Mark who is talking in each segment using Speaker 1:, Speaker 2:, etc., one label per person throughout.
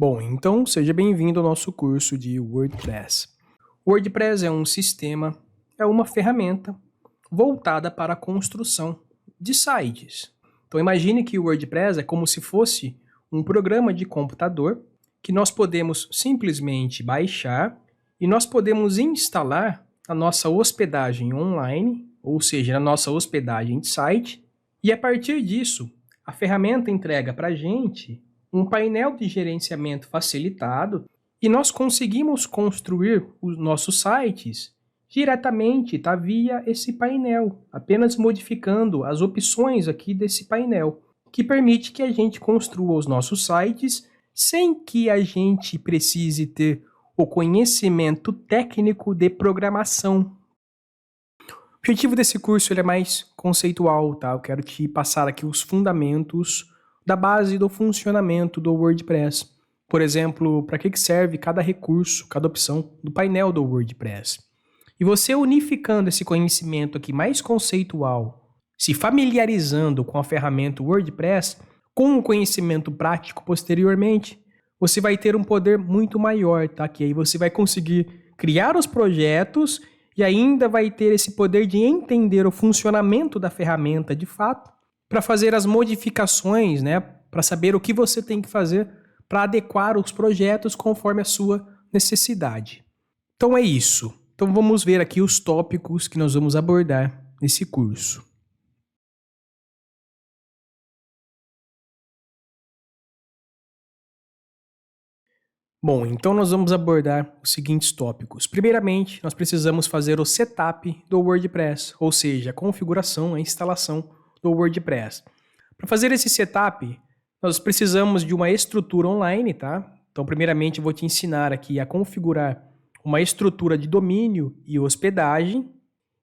Speaker 1: Bom, então seja bem-vindo ao nosso curso de WordPress. O WordPress é um sistema, é uma ferramenta voltada para a construção de sites. Então imagine que o WordPress é como se fosse um programa de computador que nós podemos simplesmente baixar e nós podemos instalar a nossa hospedagem online, ou seja, a nossa hospedagem de site, e a partir disso, a ferramenta entrega para a gente um painel de gerenciamento facilitado e nós conseguimos construir os nossos sites diretamente, tá, via esse painel, apenas modificando as opções aqui desse painel, que permite que a gente construa os nossos sites sem que a gente precise ter o conhecimento técnico de programação. O objetivo desse curso ele é mais conceitual, tá? Eu quero te passar aqui os fundamentos da base do funcionamento do WordPress. Por exemplo, para que serve cada recurso, cada opção do painel do WordPress. E você unificando esse conhecimento aqui mais conceitual, se familiarizando com a ferramenta WordPress, com um conhecimento prático posteriormente, você vai ter um poder muito maior, tá? Que aí você vai conseguir criar os projetos e ainda vai ter esse poder de entender o funcionamento da ferramenta de fato, para fazer as modificações, né? Para saber o que você tem que fazer para adequar os projetos conforme a sua necessidade. Então é isso. Então vamos ver aqui os tópicos que nós vamos abordar nesse curso. Bom, então nós vamos abordar os seguintes tópicos. Primeiramente, nós precisamos fazer o setup do WordPress, ou seja, a configuração, a instalação do WordPress. Para fazer esse setup, nós precisamos de uma estrutura online, tá? Então, primeiramente, eu vou te ensinar aqui a configurar uma estrutura de domínio e hospedagem.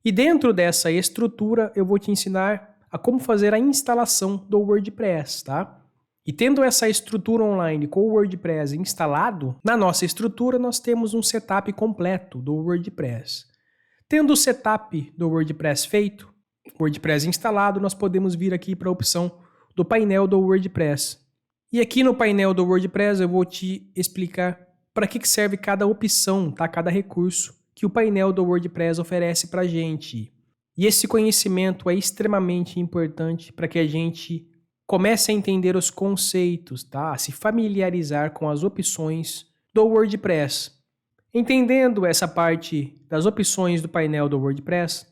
Speaker 1: E dentro dessa estrutura, eu vou te ensinar a como fazer a instalação do WordPress, tá? E tendo essa estrutura online com o WordPress instalado, na nossa estrutura nós temos um setup completo do WordPress. Tendo o setup do WordPress feito, WordPress instalado, nós podemos vir aqui para a opção do painel do WordPress. E aqui no painel do WordPress eu vou te explicar para que serve cada opção, tá? Cada recurso que o painel do WordPress oferece para a gente. E esse conhecimento é extremamente importante para que a gente comece a entender os conceitos, tá? A se familiarizar com as opções do WordPress. Entendendo essa parte das opções do painel do WordPress,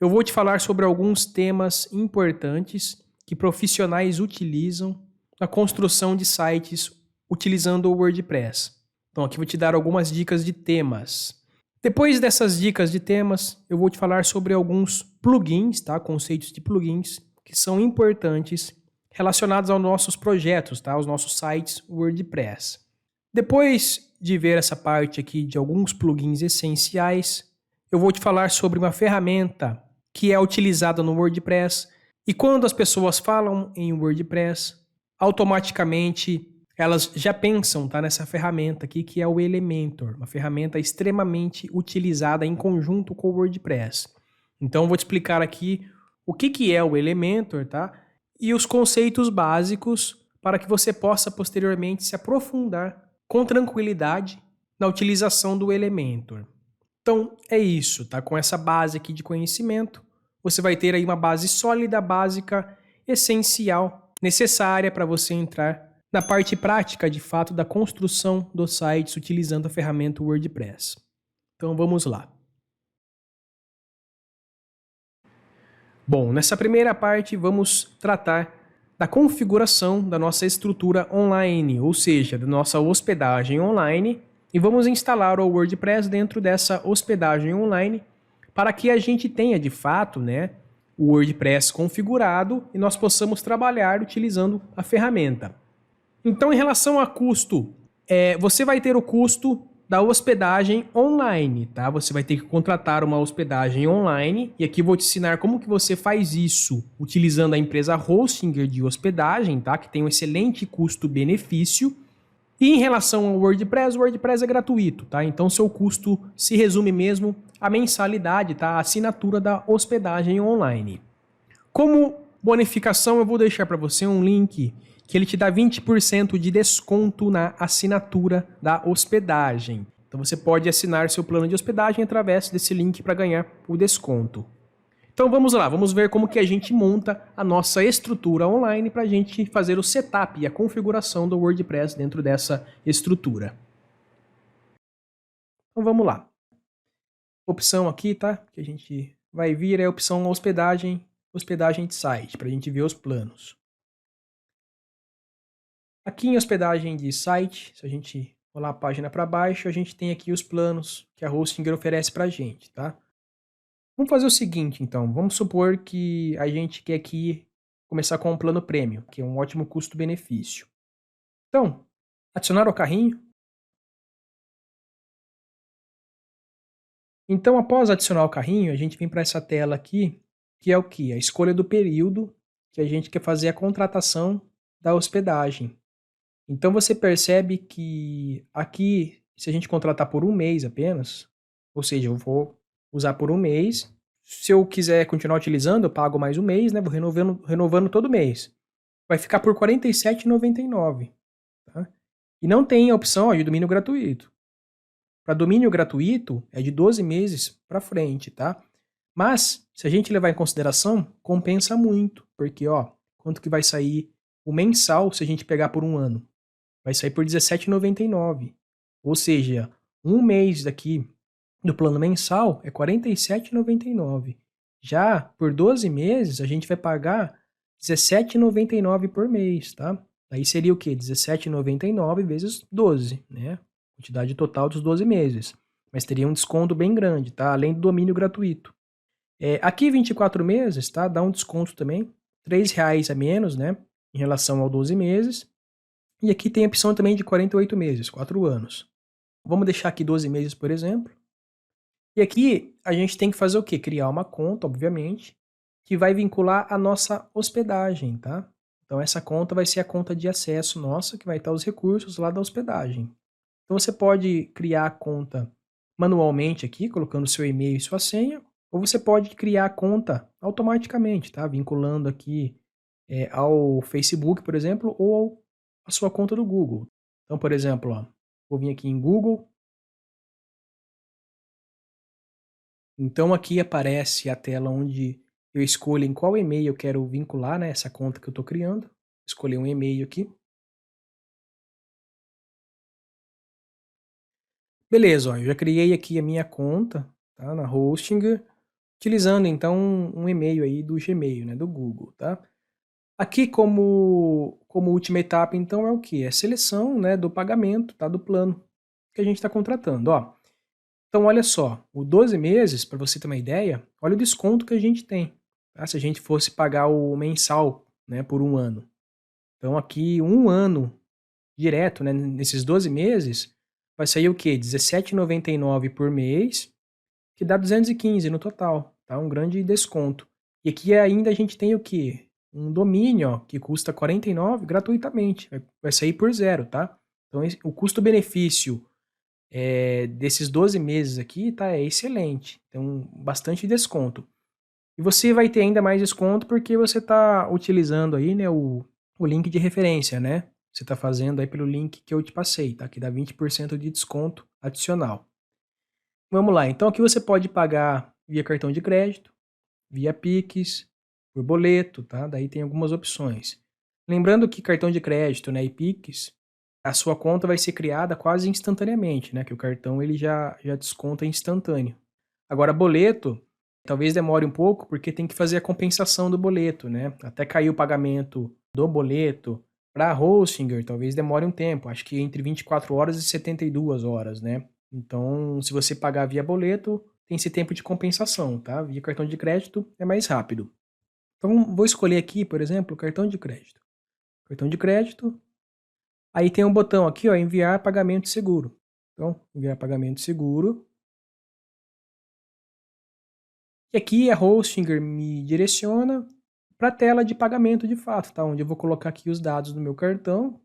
Speaker 1: eu vou te falar sobre alguns temas importantes que profissionais utilizam na construção de sites utilizando o WordPress. Então aqui eu vou te dar algumas dicas de temas. Depois dessas dicas de temas, eu vou te falar sobre alguns plugins, tá? Conceitos de plugins que são importantes relacionados aos nossos projetos, tá? Aos nossos sites WordPress. Depois de ver essa parte aqui de alguns plugins essenciais, eu vou te falar sobre uma ferramenta que é utilizada no WordPress e quando as pessoas falam em WordPress, automaticamente elas já pensam, tá, nessa ferramenta aqui que é o Elementor, uma ferramenta extremamente utilizada em conjunto com o WordPress. Então eu vou te explicar aqui o que é o Elementor, tá? E os conceitos básicos para que você possa posteriormente se aprofundar com tranquilidade na utilização do Elementor. Então é isso, tá? Com essa base aqui de conhecimento, você vai ter aí uma base sólida, básica, essencial, necessária para você entrar na parte prática de fato da construção dos sites utilizando a ferramenta WordPress. Então vamos lá. Bom, nessa primeira parte vamos tratar da configuração da nossa estrutura online, ou seja, da nossa hospedagem online, e vamos instalar o WordPress dentro dessa hospedagem online para que a gente tenha de fato, né, o WordPress configurado e nós possamos trabalhar utilizando a ferramenta. Então, em relação a custo, você vai ter o custo da hospedagem online, tá? Você vai ter que contratar uma hospedagem online e aqui eu vou te ensinar como que você faz isso utilizando a empresa Hostinger de hospedagem, tá? Que tem um excelente custo-benefício. E em relação ao WordPress, o WordPress é gratuito, tá? Então seu custo se resume mesmo à mensalidade, tá? A assinatura da hospedagem online. Como bonificação, eu vou deixar para você um link que ele te dá 20% de desconto na assinatura da hospedagem. Então você pode assinar seu plano de hospedagem através desse link para ganhar o desconto. Então vamos lá, vamos ver como que a gente monta a nossa estrutura online para a gente fazer o setup e a configuração do WordPress dentro dessa estrutura. Então vamos lá. Opção aqui, tá? Que a gente vai vir é a opção hospedagem de site, para a gente ver os planos. Aqui em hospedagem de site, se a gente rolar a página para baixo, a gente tem aqui os planos que a Hostinger oferece para a gente, tá? Vamos fazer o seguinte, então. Vamos supor que a gente quer aqui começar com um plano premium, que é um ótimo custo-benefício. Então, adicionar ao carrinho. Então, após adicionar o carrinho, a gente vem para essa tela aqui, que é o quê? A escolha do período que a gente quer fazer a contratação da hospedagem. Então, você percebe que aqui, se a gente contratar por um mês apenas, ou seja, eu vou usar por um mês. Se eu quiser continuar utilizando, eu pago mais um mês, né? Vou renovando todo mês. Vai ficar por R$ 47,99. Tá? E não tem a opção de domínio gratuito. Para domínio gratuito, é de 12 meses para frente, tá? Mas, se a gente levar em consideração, compensa muito. Porque, quanto que vai sair o mensal se a gente pegar por um ano? Vai sair por R$ 17,99. Ou seja, um mês daqui do plano mensal é R$ 47,99. Já por 12 meses, a gente vai pagar R$ 17,99 por mês, tá? Aí seria o quê? R$ 17,99 vezes 12, né? Quantidade total dos 12 meses. Mas teria um desconto bem grande, tá? Além do domínio gratuito. Aqui 24 meses, tá? Dá um desconto também. R$ 3,00 a menos, né? Em relação ao 12 meses. E aqui tem a opção também de 48 meses, 4 anos. Vamos deixar aqui 12 meses, por exemplo. E aqui a gente tem que fazer o quê? Criar uma conta, obviamente, que vai vincular a nossa hospedagem, tá? Então essa conta vai ser a conta de acesso nossa, que vai estar os recursos lá da hospedagem. Então você pode criar a conta manualmente aqui, colocando seu e-mail e sua senha, ou você pode criar a conta automaticamente, tá? Vinculando aqui ao Facebook, por exemplo, ou a sua conta do Google. Então, por exemplo, vou vir aqui em Google. Então aqui aparece a tela onde eu escolho em qual e-mail eu quero vincular, né, essa conta que eu estou criando. Escolher um e-mail aqui. Beleza, eu já criei aqui a minha conta, tá, na Hostinger, utilizando então um e-mail aí do Gmail, né, do Google, tá? Aqui como última etapa então é o que? É a seleção, né, do pagamento, tá, do plano que a gente está contratando, ó. Então, olha só, o 12 meses, para você ter uma ideia, olha o desconto que a gente tem, tá? Se a gente fosse pagar o mensal, né, por um ano. Então, aqui, um ano direto, né, nesses 12 meses, vai sair o quê? R$17,99 por mês, que dá 215 no total, tá? Um grande desconto. E aqui ainda a gente tem o quê? Um domínio, que custa 49 gratuitamente, vai sair por zero, tá? Então, o custo-benefício desses 12 meses aqui, tá? É excelente. Tem bastante desconto. E você vai ter ainda mais desconto porque você está utilizando aí, né, o link de referência, né? Você está fazendo aí pelo link que eu te passei, tá? Que dá 20% de desconto adicional. Vamos lá. Então aqui você pode pagar via cartão de crédito, via Pix, por boleto, tá? Daí tem algumas opções. Lembrando que cartão de crédito, né, e Pix, a sua conta vai ser criada quase instantaneamente, né? Que o cartão ele já desconta instantâneo. Agora, boleto, talvez demore um pouco, porque tem que fazer a compensação do boleto, né? Até cair o pagamento do boleto para a Hostinger, talvez demore um tempo, acho que entre 24 horas e 72 horas, né? Então, se você pagar via boleto, tem esse tempo de compensação, tá? Via cartão de crédito é mais rápido. Então, vou escolher aqui, por exemplo, cartão de crédito. Cartão de crédito. Aí tem um botão aqui, enviar pagamento seguro. Então, enviar pagamento seguro. E aqui a Hostinger me direciona para a tela de pagamento de fato, tá? Onde eu vou colocar aqui os dados do meu cartão.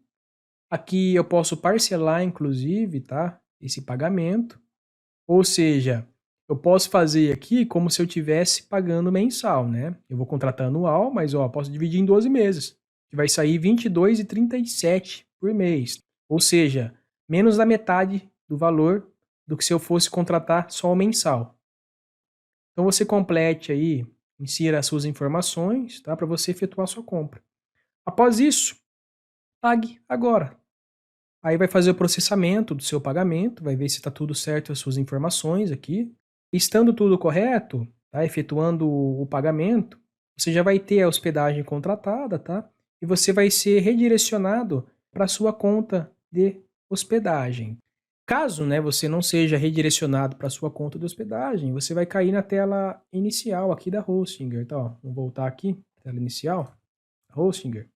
Speaker 1: Aqui eu posso parcelar, inclusive, tá? Esse pagamento. Ou seja, eu posso fazer aqui como se eu estivesse pagando mensal, né? Eu vou contratar anual, mas posso dividir em 12 meses. que vai sair R$ 22,37 por mês. Ou seja, menos da metade do valor do que se eu fosse contratar só o mensal. Então você complete aí, insira as suas informações, tá? Para você efetuar a sua compra. Após isso, pague agora. Aí vai fazer o processamento do seu pagamento, vai ver se está tudo certo as suas informações aqui. Estando tudo correto, tá? Efetuando o pagamento, você já vai ter a hospedagem contratada, tá? E você vai ser redirecionado para a sua conta de hospedagem. Caso, né, você não seja redirecionado para a sua conta de hospedagem, você vai cair na tela inicial aqui da Hostinger. Então, ó, vamos voltar aqui, tela inicial, Hostinger.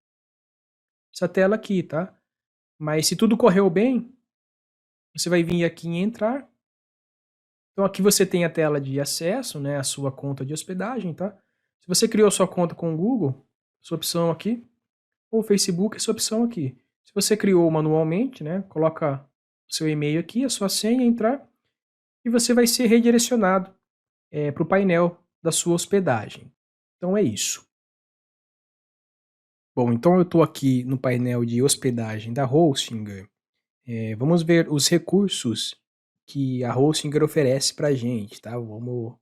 Speaker 1: Essa tela aqui, tá? Mas se tudo correu bem, você vai vir aqui em entrar. Então aqui você tem a tela de acesso, né, à sua conta de hospedagem, tá? Se você criou sua conta com o Google, sua opção aqui, ou Facebook, é sua opção aqui. Se você criou manualmente, né, coloca o seu e-mail aqui, a sua senha, entrar, e você vai ser redirecionado para o painel da sua hospedagem. Então é isso. Bom, então eu estou aqui no painel de hospedagem da Hostinger. Vamos ver os recursos que a Hostinger oferece para a gente, tá? Vamos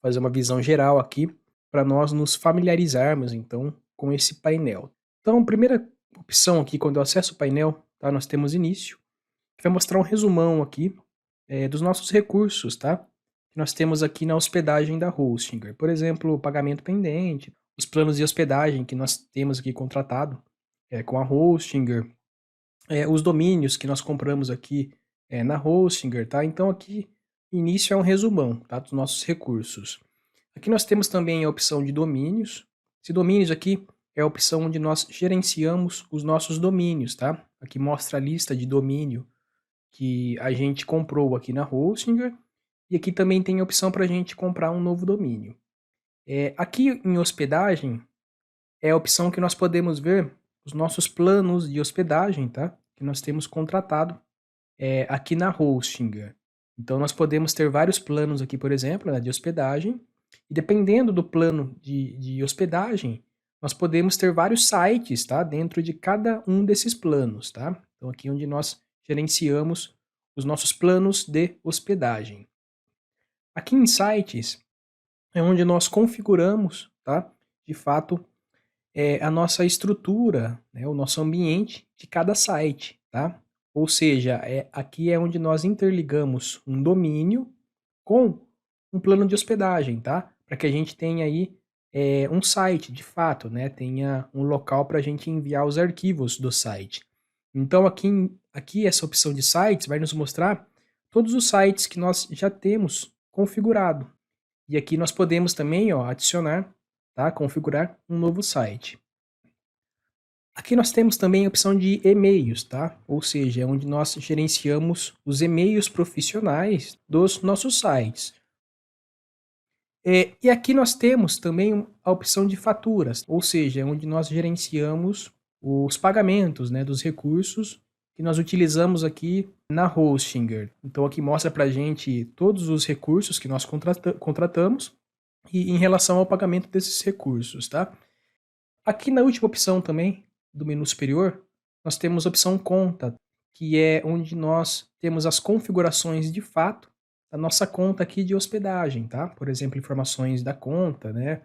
Speaker 1: fazer uma visão geral aqui para nós nos familiarizarmos, então, com esse painel. Então, a primeira opção aqui, quando eu acesso o painel, tá? Nós temos início, que vai mostrar um resumão aqui dos nossos recursos, tá? Que nós temos aqui na hospedagem da Hostinger. Por exemplo, pagamento pendente, os planos de hospedagem que nós temos aqui contratado com a Hostinger, os domínios que nós compramos aqui na Hostinger, tá? Então aqui, início é um resumão, tá? Dos nossos recursos. Aqui nós temos também a opção de domínios. Esse domínios aqui é a opção onde nós gerenciamos os nossos domínios, tá? Aqui mostra a lista de domínio que a gente comprou aqui na Hostinger. E aqui também tem a opção para a gente comprar um novo domínio. Aqui em hospedagem é a opção que nós podemos ver os nossos planos de hospedagem, tá? Que nós temos contratado aqui na Hostinger. Então nós podemos ter vários planos aqui, por exemplo, né, de hospedagem. E dependendo do plano de hospedagem, nós podemos ter vários sites, tá? Dentro de cada um desses planos, tá? Então aqui onde nós gerenciamos os nossos planos de hospedagem. Aqui em sites é onde nós configuramos, tá? De fato, a nossa estrutura, né? O nosso ambiente de cada site, tá? Ou seja, aqui é onde nós interligamos um domínio com um plano de hospedagem, tá? Para que a gente tenha aí um site, de fato, né? Tenha um local para a gente enviar os arquivos do site. Então aqui essa opção de sites vai nos mostrar todos os sites que nós já temos configurado. E aqui nós podemos também, ó, adicionar, tá? Configurar um novo site. Aqui nós temos também a opção de e-mails, tá? Ou seja, é onde nós gerenciamos os e-mails profissionais dos nossos sites. E aqui nós temos também a opção de faturas, ou seja, é onde nós gerenciamos os pagamentos, né, dos recursos que nós utilizamos aqui na Hostinger. Então aqui mostra para a gente todos os recursos que nós contratamos e em relação ao pagamento desses recursos, tá? Aqui na última opção também, do menu superior, nós temos a opção conta, que é onde nós temos as configurações de fato da nossa conta aqui de hospedagem, tá? Por exemplo, informações da conta, né?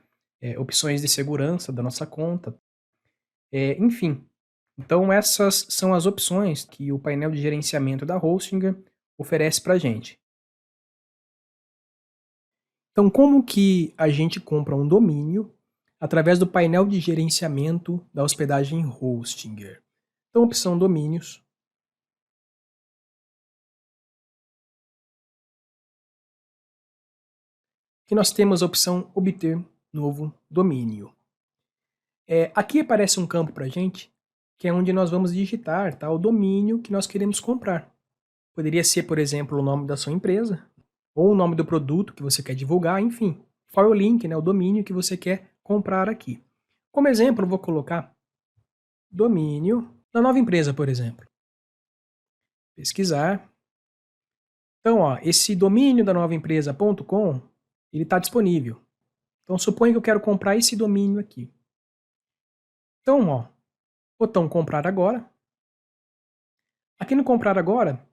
Speaker 1: Opções de segurança da nossa conta. Enfim, então essas são as opções que o painel de gerenciamento da Hostinger oferece para a gente. Então, como que a gente compra um domínio através do painel de gerenciamento da hospedagem Hostinger? Então, opção domínios. Aqui nós temos a opção obter novo domínio. Aqui aparece um campo para a gente, que é onde nós vamos digitar, tá, o domínio que nós queremos comprar. Poderia ser, por exemplo, o nome da sua empresa, ou o nome do produto que você quer divulgar, enfim. Fora o link, né, o domínio que você quer comprar aqui. Como exemplo, eu vou colocar domínio da nova empresa, por exemplo. Pesquisar. Então, ó, esse domínio da novaempresa.com, ele está disponível. Então, suponha que eu quero comprar esse domínio aqui. Então, ó, botão comprar agora. Aqui no comprar agora,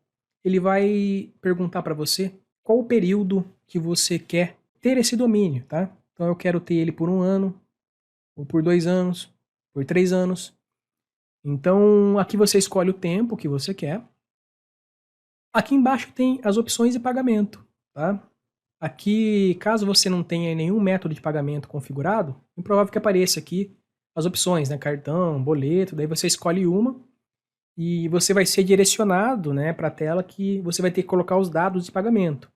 Speaker 1: ele vai perguntar para você qual o período que você quer ter esse domínio, tá? Então eu quero ter ele por 1 ano, ou por 2 anos, por 3 anos. Então aqui você escolhe o tempo que você quer. Aqui embaixo tem as opções de pagamento, tá? Aqui, caso você não tenha nenhum método de pagamento configurado, é provável que apareça aqui as opções, né? Cartão, boleto, daí você escolhe uma e você vai ser direcionado, né, para a tela que você vai ter que colocar os dados de pagamento.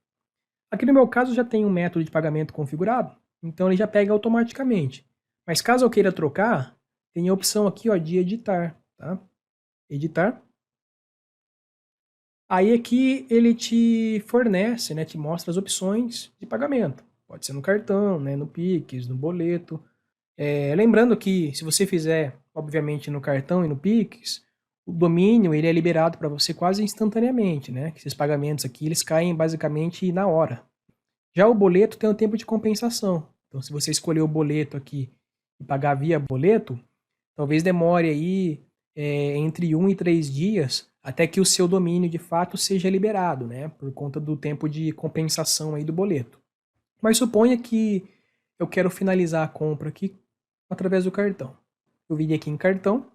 Speaker 1: Aqui no meu caso já tem um método de pagamento configurado, então ele já pega automaticamente. Mas caso eu queira trocar, tem a opção aqui, ó, de editar, tá? Editar. Aí aqui ele te fornece, né, te mostra as opções de pagamento. Pode ser no cartão, né, no Pix, no boleto. Lembrando que se você fizer, obviamente, no cartão e no Pix, o domínio ele é liberado para você quase instantaneamente, né? Que esses pagamentos aqui eles caem basicamente na hora. Já o boleto tem um tempo de compensação. Então, se você escolher o boleto aqui e pagar via boleto, talvez demore aí entre 1 e 3 dias até que o seu domínio de fato seja liberado, né? Por conta do tempo de compensação aí do boleto. Mas suponha que eu quero finalizar a compra aqui através do cartão. Eu vim aqui em cartão.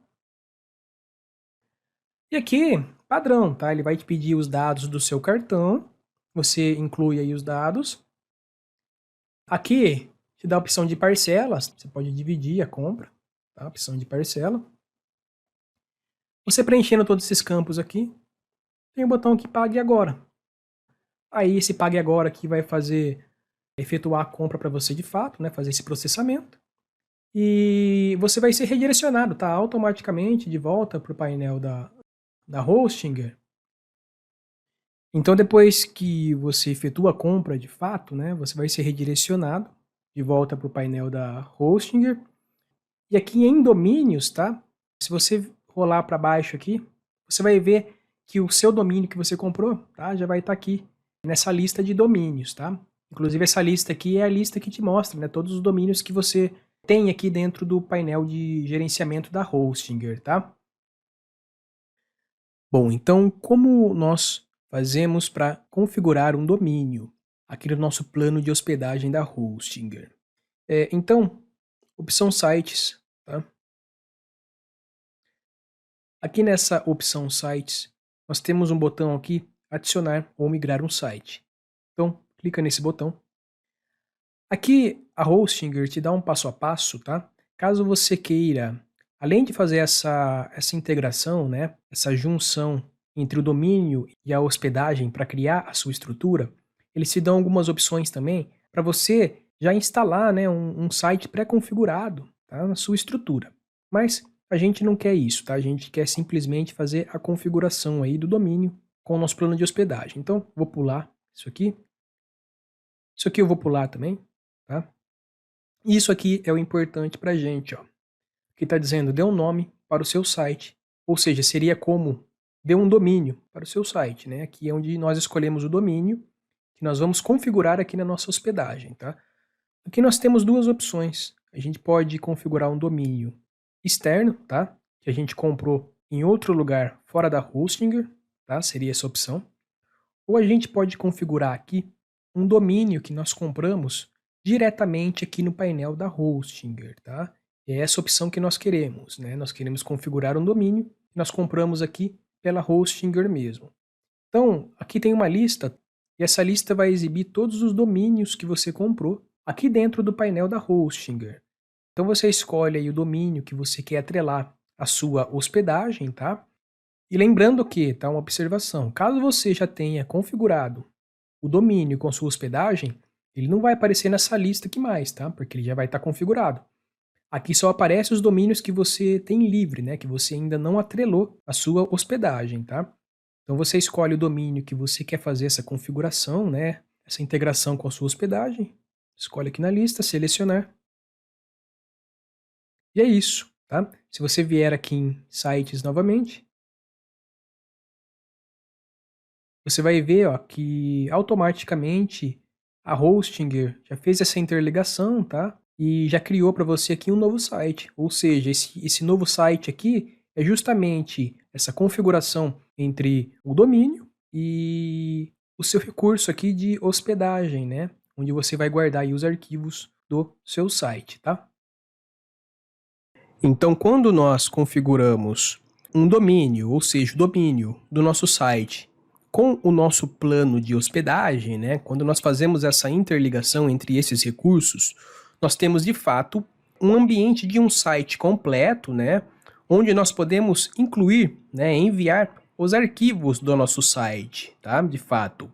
Speaker 1: E aqui, padrão, tá? Ele vai te pedir os dados do seu cartão. Você inclui aí os dados. Aqui te dá a opção de parcelas. Você pode dividir a compra, tá? Opção de parcela. Você preenchendo todos esses campos aqui, tem o botão que pague agora. Aí esse pague agora aqui vai efetuar a compra para você de fato, né? Fazer esse processamento. E você vai ser redirecionado, tá? Automaticamente de volta para o painel da Hostinger. Então depois que você efetua a compra de fato, né? Você vai ser redirecionado de volta para o painel da Hostinger. E aqui em domínios, tá? Se você rolar para baixo aqui, você vai ver que o seu domínio que você comprou, tá? Já vai estar aqui nessa lista de domínios, tá? Inclusive essa lista aqui é a lista que te mostra, né? Todos os domínios que você tem aqui dentro do painel de gerenciamento da Hostinger, tá? Bom, então como nós fazemos para configurar um domínio aqui no nosso plano de hospedagem da Hostinger? Então, opção sites, tá? Aqui nessa opção sites, nós temos um botão aqui, adicionar ou migrar um site. Então, clica nesse botão. Aqui a Hostinger te dá um passo a passo, tá? Caso você queira, além de fazer essa integração, né, essa junção entre o domínio e a hospedagem para criar a sua estrutura, eles te dão algumas opções também para você já instalar, né, um site pré-configurado, tá, na sua estrutura. Mas a gente não quer isso, tá? A gente quer simplesmente fazer a configuração aí do domínio com o nosso plano de hospedagem. Então, vou pular isso aqui. Isso aqui eu vou pular também, tá? Isso aqui é o importante pra gente, ó. Que está dizendo, dê um nome para o seu site. Ou seja, seria como dê um domínio para o seu site, né? Aqui é onde nós escolhemos o domínio que nós vamos configurar aqui na nossa hospedagem, tá? Aqui nós temos duas opções. A gente pode configurar um domínio externo, tá? Que a gente comprou em outro lugar fora da Hostinger, tá? Seria essa opção. Ou a gente pode configurar aqui um domínio que nós compramos diretamente aqui no painel da Hostinger, tá? É essa opção que nós queremos, né? Nós queremos configurar um domínio que nós compramos aqui pela Hostinger mesmo. Então, aqui tem uma lista e essa lista vai exibir todos os domínios que você comprou aqui dentro do painel da Hostinger. Então você escolhe aí o domínio que você quer atrelar à sua hospedagem, tá? E lembrando que, tá, uma observação, caso você já tenha configurado o domínio com sua hospedagem, ele não vai aparecer nessa lista aqui mais, tá? Porque ele já vai estar configurado. Aqui só aparece os domínios que você tem livre, né? Que você ainda não atrelou à sua hospedagem, tá? Então você escolhe o domínio que você quer fazer essa configuração, né? Essa integração com a sua hospedagem. Escolhe aqui na lista, selecionar. E é isso, tá? Se você vier aqui em sites novamente, você vai ver, ó, que automaticamente a Hostinger já fez essa interligação, tá? E já criou para você aqui um novo site. Ou seja, esse novo site aqui, é justamente essa configuração entre o domínio e o seu recurso aqui de hospedagem, né? Onde você vai guardar aí os arquivos do seu site, tá? Então, quando nós configuramos um domínio, ou seja, o domínio do nosso site com o nosso plano de hospedagem, né? Quando nós fazemos essa interligação entre esses recursos, nós temos de fato um ambiente de um site completo, né? Onde nós podemos incluir, né? Enviar os arquivos do nosso site, tá? De fato.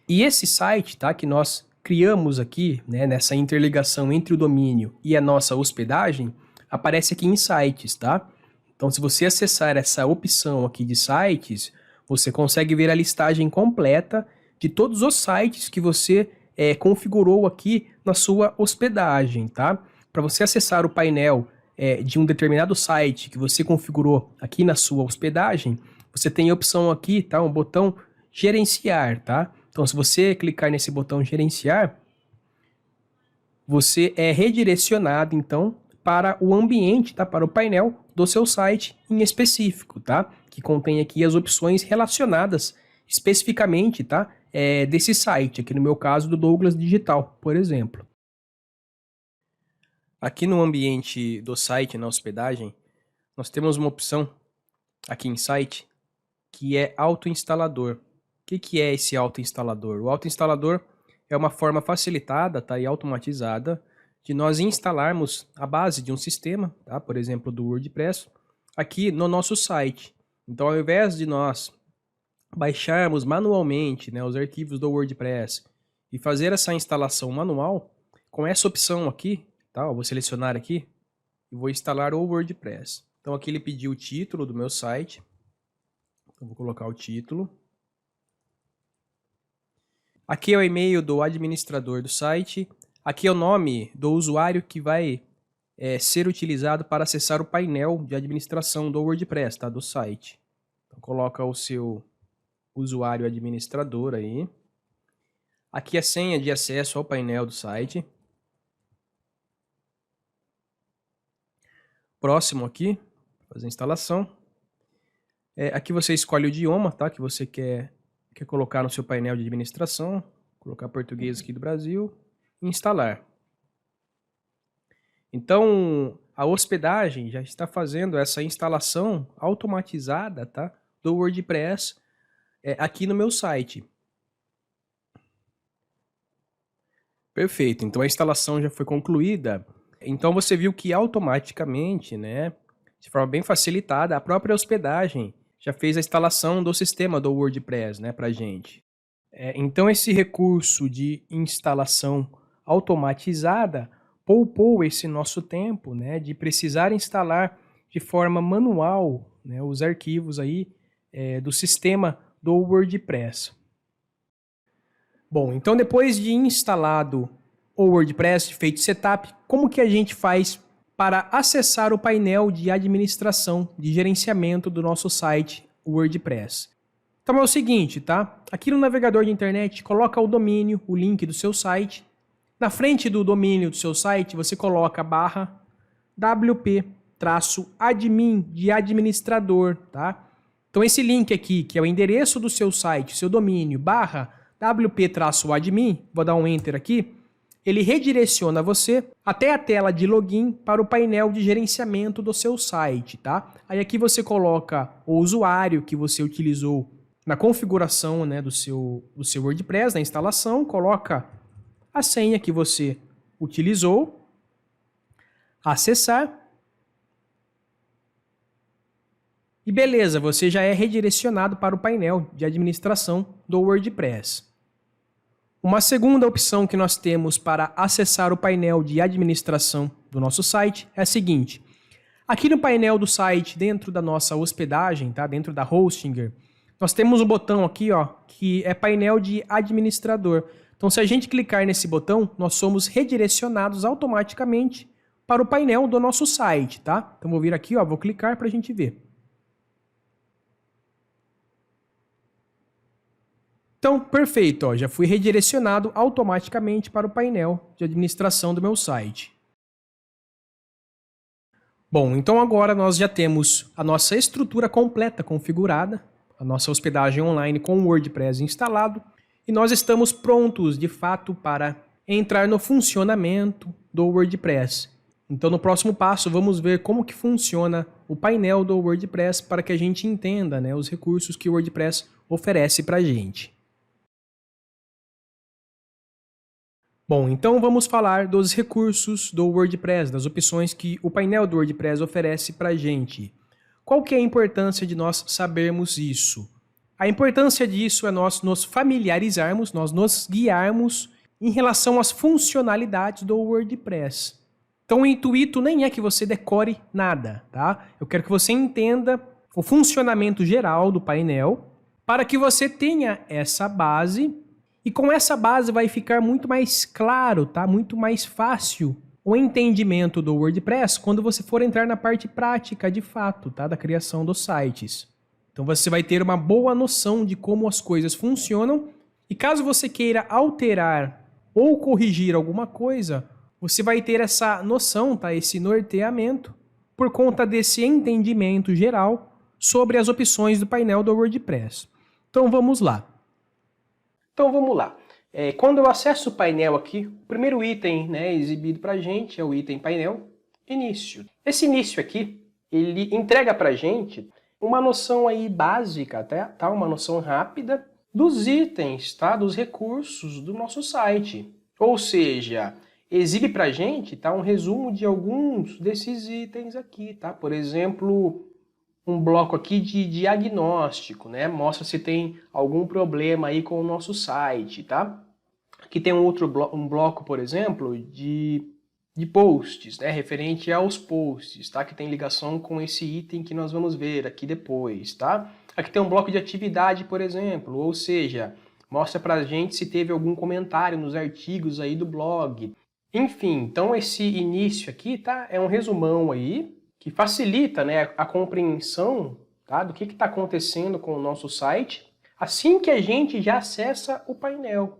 Speaker 1: E esse site, tá? Que nós criamos aqui, né? Nessa interligação entre o domínio e a nossa hospedagem, aparece aqui em sites, tá? Então, se você acessar essa opção aqui de sites, você consegue ver a listagem completa de todos os sites que você configurou aqui na sua hospedagem, tá? Para você acessar o painel de um determinado site que você configurou aqui na sua hospedagem, você tem a opção aqui, tá? Um botão gerenciar, tá? Então, se você clicar nesse botão gerenciar, você é redirecionado, então, para o ambiente, tá? Para o painel do seu site em específico, tá? Que contém aqui as opções relacionadas especificamente, tá? Desse site, aqui no meu caso do Douglas Digital, por exemplo. Aqui no ambiente do site, na hospedagem, nós temos uma opção aqui em site que é autoinstalador. O que é esse autoinstalador? O autoinstalador é uma forma facilitada, tá? E automatizada de nós instalarmos a base de um sistema, tá? Por exemplo, do WordPress, aqui no nosso site. Então, ao invés de nós baixarmos manualmente, né, os arquivos do WordPress e fazer essa instalação manual, com essa opção aqui, tá? Eu vou selecionar aqui e vou instalar o WordPress. Então, aqui ele pediu o título do meu site. Então, vou colocar o título. Aqui é o e-mail do administrador do site. Aqui é o nome do usuário que vai ser utilizado para acessar o painel de administração do WordPress, tá? Do site. Então, coloca o seu usuário administrador aí. Aqui é a senha de acesso ao painel do site. Próximo aqui, fazer a instalação. Aqui você escolhe o idioma, tá? Que você quer colocar no seu painel de administração. Vou colocar português aqui do Brasil. E instalar. Então, a hospedagem já está fazendo essa instalação automatizada, tá? Do WordPress aqui no meu site. Perfeito, então a instalação já foi concluída. Então você viu que automaticamente, né, de forma bem facilitada, a própria hospedagem já fez a instalação do sistema do WordPress, né, pra gente. Então esse recurso de instalação automatizada poupou esse nosso tempo, né, de precisar instalar de forma manual, né, os arquivos aí do sistema do WordPress. Bom, então depois de instalado o WordPress, feito setup, como que a gente faz para acessar o painel de administração, de gerenciamento do nosso site WordPress? Então é o seguinte, tá? Aqui no navegador de internet, coloca o domínio, o link do seu site. Na frente do domínio do seu site, você coloca /wp-admin de administrador, tá? Então esse link aqui, que é o endereço do seu site, seu domínio, /wp-admin, vou dar um enter aqui, ele redireciona você até a tela de login para o painel de gerenciamento do seu site, tá? Aí aqui você coloca o usuário que você utilizou na configuração, né, do seu WordPress, na instalação, coloca a senha que você utilizou, acessar, e beleza, você já é redirecionado para o painel de administração do WordPress. Uma segunda opção que nós temos para acessar o painel de administração do nosso site é a seguinte. Aqui no painel do site, dentro da nossa hospedagem, tá? Dentro da Hostinger, nós temos um botão aqui, ó, que é painel de administrador. Então, se a gente clicar nesse botão, nós somos redirecionados automaticamente para o painel do nosso site, tá? Então, vou vir aqui, ó, vou clicar para a gente ver. Então, perfeito, ó, já fui redirecionado automaticamente para o painel de administração do meu site. Bom, então agora nós já temos a nossa estrutura completa configurada, a nossa hospedagem online com o WordPress instalado, e nós estamos prontos, de fato, para entrar no funcionamento do WordPress. Então, no próximo passo, vamos ver como que funciona o painel do WordPress para que a gente entenda, né, os recursos que o WordPress oferece para a gente. Bom, então vamos falar dos recursos do WordPress, das opções que o painel do WordPress oferece para a gente. Qual que é a importância de nós sabermos isso? A importância disso é nós nos familiarizarmos, nós nos guiarmos em relação às funcionalidades do WordPress. Então o intuito nem é que você decore nada, tá? Eu quero que você entenda o funcionamento geral do painel para que você tenha essa base e com essa base vai ficar muito mais claro, tá? Muito mais fácil o entendimento do WordPress quando você for entrar na parte prática de fato, tá? Da criação dos sites. Então você vai ter uma boa noção de como as coisas funcionam e caso você queira alterar ou corrigir alguma coisa, você vai ter essa noção, tá? Esse norteamento por conta desse entendimento geral sobre as opções do painel do WordPress. Então vamos lá. Então vamos lá. Quando eu acesso o painel aqui, o primeiro item, né, exibido para a gente é o item painel início. Esse início aqui, ele entrega para a gente uma noção aí básica, tá? Uma noção rápida dos itens, tá? Dos recursos do nosso site. Ou seja, exibe para a gente, tá? Um resumo de alguns desses itens aqui, tá? Por exemplo, um bloco aqui de diagnóstico, né? Mostra se tem algum problema aí com o nosso site, tá? Aqui tem um bloco, por exemplo, de posts, né? Referente aos posts, tá? Que tem ligação com esse item que nós vamos ver aqui depois, tá? Aqui tem um bloco de atividade, por exemplo, ou seja, mostra pra gente se teve algum comentário nos artigos aí do blog. Enfim, então esse início aqui, tá? É um resumão aí, que facilita, né, a compreensão, tá, do que está acontecendo com o nosso site assim que a gente já acessa o painel.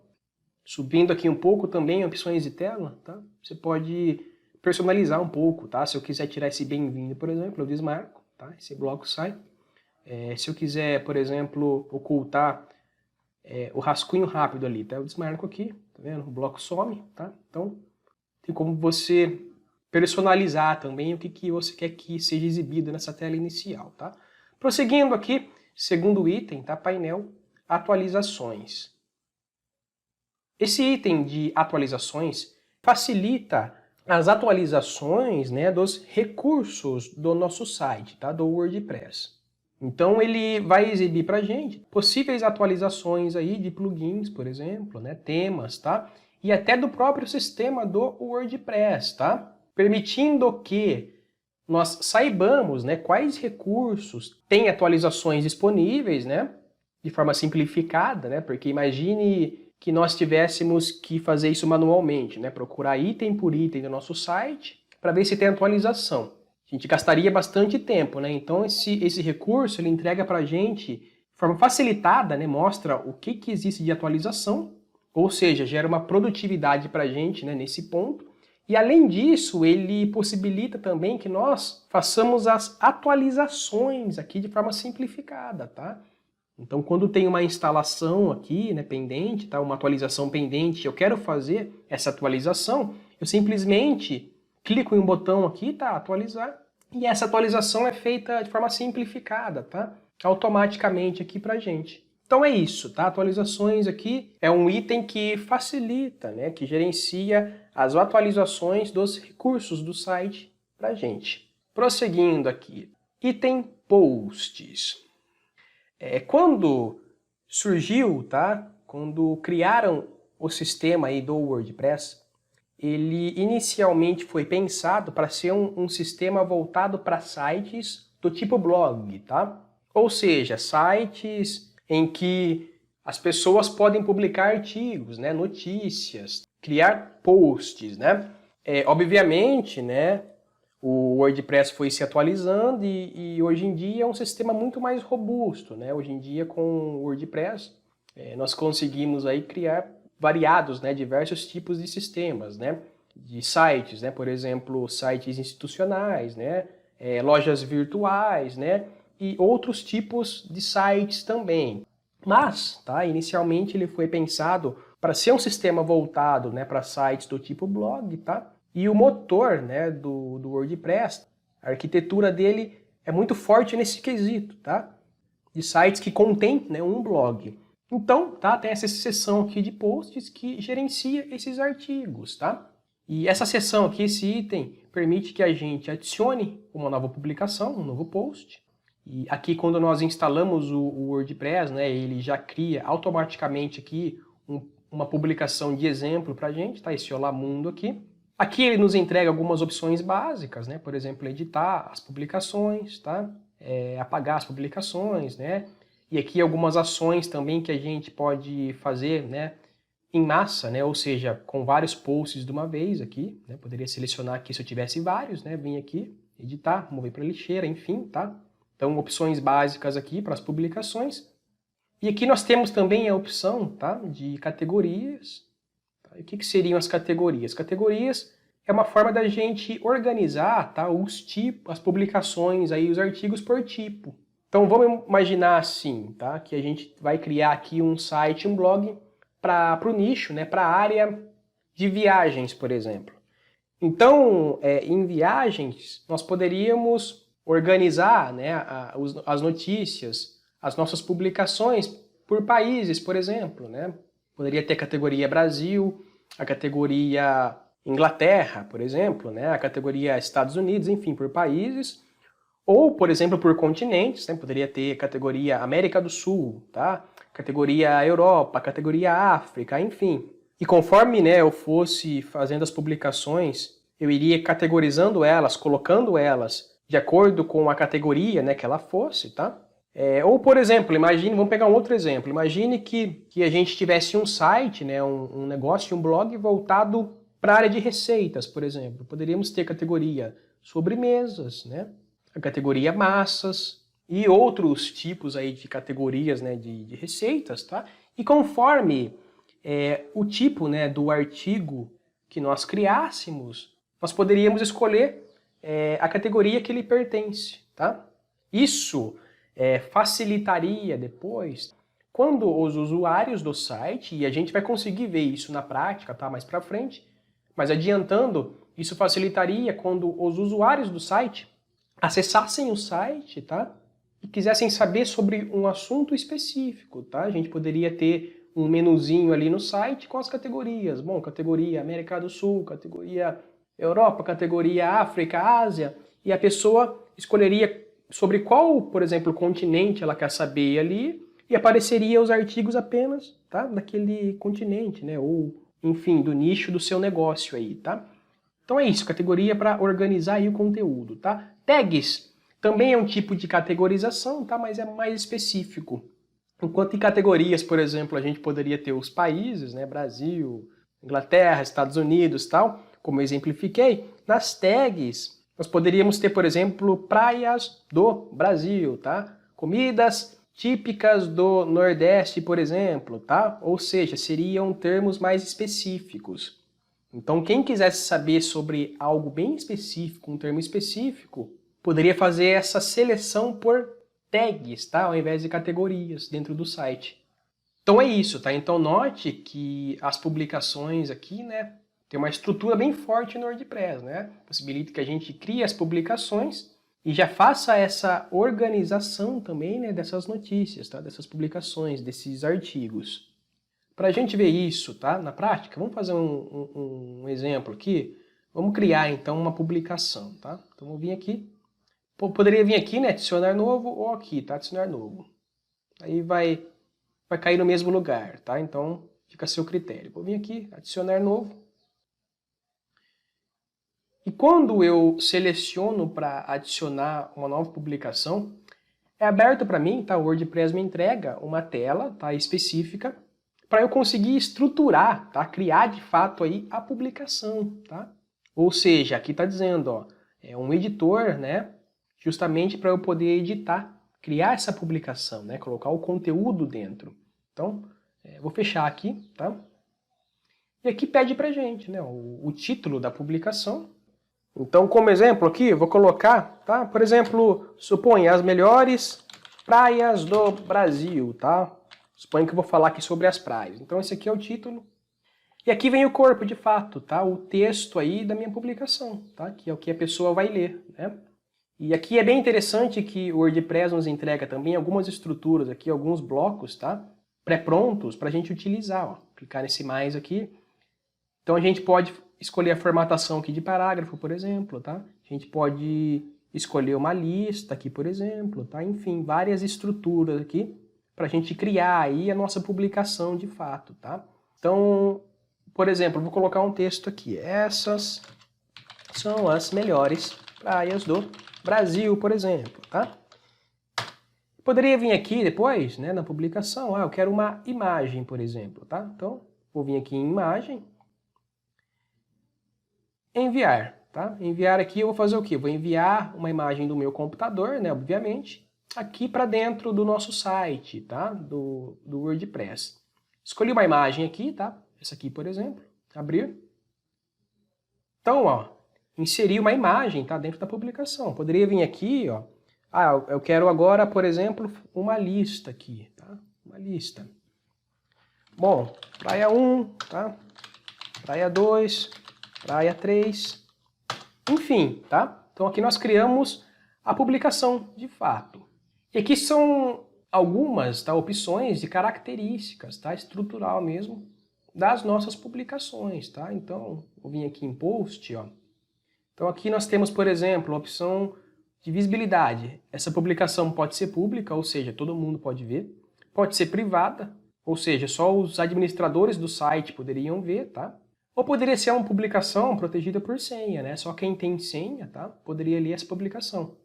Speaker 1: Subindo aqui um pouco também opções de tela, tá? Você pode personalizar um pouco, tá? Se eu quiser tirar esse bem-vindo, por exemplo, eu desmarco, tá? Esse bloco sai. Se eu quiser, por exemplo, ocultar o rascunho rápido ali, tá? Eu desmarco aqui, tá vendo? O bloco some, tá? Então, tem como você personalizar também o que você quer que seja exibido nessa tela inicial, tá? Prosseguindo aqui, segundo item, tá? Painel atualizações. Esse item de atualizações facilita as atualizações, né, dos recursos do nosso site, tá? Do WordPress. Então ele vai exibir para a gente possíveis atualizações aí de plugins, por exemplo, né, temas, tá? E até do próprio sistema do WordPress, tá? Permitindo que nós saibamos, né, quais recursos têm atualizações disponíveis, né, de forma simplificada, né, porque imagine que nós tivéssemos que fazer isso manualmente, né, procurar item por item do nosso site para ver se tem atualização. A gente gastaria bastante tempo, né? Então esse recurso ele entrega para a gente de forma facilitada, né, mostra o que existe de atualização, ou seja, gera uma produtividade para a gente, né, nesse ponto. E além disso, ele possibilita também que nós façamos as atualizações aqui de forma simplificada, tá? Então, quando tem uma instalação aqui, né, pendente, tá, uma atualização pendente, eu quero fazer essa atualização, eu simplesmente clico em um botão aqui, tá, atualizar, e essa atualização é feita de forma simplificada, tá? Automaticamente aqui pra gente. Então é isso, tá? Atualizações aqui é um item que facilita, né, que gerencia as atualizações dos recursos do site pra gente. Prosseguindo aqui, item posts. Quando surgiu, tá? Quando criaram o sistema aí do WordPress, ele inicialmente foi pensado para ser um sistema voltado para sites do tipo blog, tá? Ou seja, sites em que as pessoas podem publicar artigos, né, notícias, criar posts, né? Obviamente, né, o WordPress foi se atualizando e hoje em dia é um sistema muito mais robusto, né? Hoje em dia com o WordPress nós conseguimos aí criar variados, né, diversos tipos de sistemas, né? De sites, né? Por exemplo, sites institucionais, né? lojas virtuais, né? E outros tipos de sites também. Mas, tá, inicialmente ele foi pensado para ser um sistema voltado, né, para sites do tipo blog, tá? E o motor, né, do WordPress, a arquitetura dele é muito forte nesse quesito, tá? De sites que contém, né, um blog. Então, tá, tem essa seção aqui de posts que gerencia esses artigos, tá? E essa seção aqui, esse item, permite que a gente adicione uma nova publicação, um novo post. E aqui, quando nós instalamos o WordPress, né, ele já cria automaticamente aqui uma publicação de exemplo para a gente, tá? Esse Olá Mundo aqui. Aqui ele nos entrega algumas opções básicas, né? Por exemplo, editar as publicações, tá? Apagar as publicações, né? E aqui algumas ações também que a gente pode fazer, né? Em massa, né? Ou seja, com vários posts de uma vez aqui, né? Poderia selecionar aqui se eu tivesse vários, né? Vim aqui, editar, mover para lixeira, enfim, tá? Então, opções básicas aqui para as publicações. E aqui nós temos também a opção, tá, de categorias. E o que seriam as categorias? Categorias é uma forma da gente organizar, tá, os tipos, as publicações, aí, os artigos por tipo. Então vamos imaginar assim, tá, que a gente vai criar aqui um site, um blog para o nicho, né, para a área de viagens, por exemplo. Então, em viagens, nós poderíamos organizar, né, as notícias, as nossas publicações por países, por exemplo, né? Poderia ter a categoria Brasil, a categoria Inglaterra, por exemplo, né? A categoria Estados Unidos, enfim, por países. Ou, por exemplo, por continentes, né? Poderia ter a categoria América do Sul, tá? Categoria Europa, categoria África, enfim. E conforme, né, eu fosse fazendo as publicações, eu iria categorizando elas, colocando elas de acordo com a categoria, né, que ela fosse, tá? Ou, por exemplo, imagine, vamos pegar um outro exemplo, imagine que a gente tivesse um site, né, um negócio, um blog voltado para a área de receitas, por exemplo. Poderíamos ter categoria sobremesas, né, a categoria massas e outros tipos aí de categorias, né, de receitas, tá? E conforme o tipo, né, do artigo que nós criássemos, nós poderíamos escolher a categoria que ele pertence, tá? Isso facilitaria depois quando os usuários do site, e a gente vai conseguir ver isso na prática, tá, mais para frente, mas adiantando, isso facilitaria quando os usuários do site acessassem o site, tá, e quisessem saber sobre um assunto específico, tá? A gente poderia ter um menuzinho ali no site com as categorias. Bom, categoria América do Sul, categoria Europa, categoria África, Ásia, e a pessoa escolheria sobre qual, por exemplo, continente ela quer saber ali, e apareceria os artigos apenas, tá, daquele continente, né, ou, enfim, do nicho do seu negócio aí, tá? Então é isso, categoria para organizar aí o conteúdo, tá? Tags também é um tipo de categorização, tá, mas é mais específico. Enquanto em categorias, por exemplo, a gente poderia ter os países, né, Brasil, Inglaterra, Estados Unidos, tal, como eu exemplifiquei, nas tags nós poderíamos ter, por exemplo, praias do Brasil, tá? Comidas típicas do Nordeste, por exemplo, tá? Ou seja, seriam termos mais específicos. Então, quem quisesse saber sobre algo bem específico, um termo específico, poderia fazer essa seleção por tags, tá? Ao invés de categorias dentro do site. Então é isso, tá? Então note que as publicações aqui, né, tem uma estrutura bem forte no WordPress, né? Possibilita que a gente crie as publicações e já faça essa organização também, né, dessas notícias, tá? Dessas publicações, desses artigos. Para a gente ver isso, tá? Na prática, vamos fazer um exemplo aqui. Vamos criar então uma publicação, tá? Então vou vir aqui. Poderia vir aqui, né? Adicionar novo ou aqui, tá? Adicionar novo. Aí vai cair no mesmo lugar, tá? Então fica a seu critério. Vou vir aqui, adicionar novo. E quando eu seleciono para adicionar uma nova publicação, é aberto para mim, tá? O WordPress me entrega uma tela, tá? Específica para eu conseguir estruturar, tá? Criar de fato aí a publicação, tá? Ou seja, aqui está dizendo, ó, é um editor, né? Justamente para eu poder editar, criar essa publicação, né? Colocar o conteúdo dentro. Então, vou fechar aqui, tá? E aqui pede pra gente, né? O título da publicação. Então, como exemplo aqui, eu vou colocar, tá? Por exemplo, suponha as melhores praias do Brasil, tá? Suponho que eu vou falar aqui sobre as praias. Então, esse aqui é o título. E aqui vem o corpo, de fato, tá? O texto aí da minha publicação, tá? Que é o que a pessoa vai ler, né? E aqui é bem interessante que o WordPress nos entrega também algumas estruturas aqui, alguns blocos, tá? Pré-prontos para a gente utilizar, ó. Clicar nesse mais aqui. Então a gente pode escolher a formatação aqui de parágrafo, por exemplo, tá? A gente pode escolher uma lista aqui, por exemplo, tá? Enfim, várias estruturas aqui para a gente criar aí a nossa publicação de fato, tá? Então, por exemplo, eu vou colocar um texto aqui. Essas são as melhores praias do Brasil, por exemplo, tá? Poderia vir aqui depois, né, na publicação, eu quero uma imagem, por exemplo, tá? Então, vou vir aqui em imagem, enviar, tá? Enviar aqui eu vou fazer o quê? Vou enviar uma imagem do meu computador, né, obviamente, aqui para dentro do nosso site, tá? Do WordPress. Escolhi uma imagem aqui, tá? Essa aqui, por exemplo, abrir. Então, ó, inseri uma imagem, tá? Dentro da publicação. Poderia vir aqui, ó, eu quero agora, por exemplo, uma lista aqui, tá? Uma lista. Bom, praia 1, tá? Praia 2, praia 3, enfim, tá? Então aqui nós criamos a publicação de fato. E aqui são algumas, tá, opções de características, tá? Estrutural mesmo, das nossas publicações, tá? Então, vou vir aqui em Post, ó. Então aqui nós temos, por exemplo, a opção de visibilidade. Essa publicação pode ser pública, ou seja, todo mundo pode ver. Pode ser privada, ou seja, só os administradores do site poderiam ver, tá? Ou poderia ser uma publicação protegida por senha, né? Só quem tem senha, tá? Poderia ler essa publicação.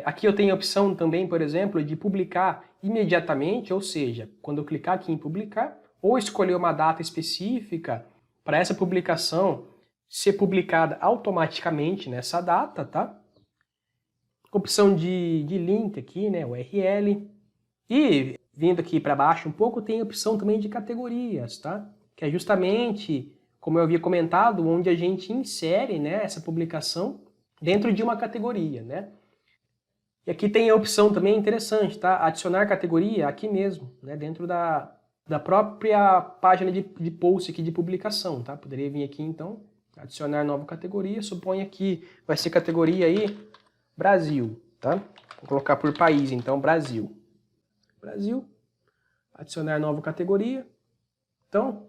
Speaker 1: Aqui eu tenho a opção também, por exemplo, de publicar imediatamente, ou seja, quando eu clicar aqui em publicar, ou escolher uma data específica para essa publicação ser publicada automaticamente nessa data, tá? Opção de link aqui, né, URL. E, vindo aqui para baixo um pouco, tem a opção também de categorias, tá? Que é justamente, como eu havia comentado, onde a gente insere, né, essa publicação dentro de uma categoria, né? E aqui tem a opção também interessante, tá? Adicionar categoria aqui mesmo, né, dentro da própria página de post aqui de publicação, tá? Poderia vir aqui, então, adicionar nova categoria. Suponha que vai ser categoria aí Brasil, tá? Vou colocar por país, então, Brasil. Brasil. Adicionar nova categoria. Então,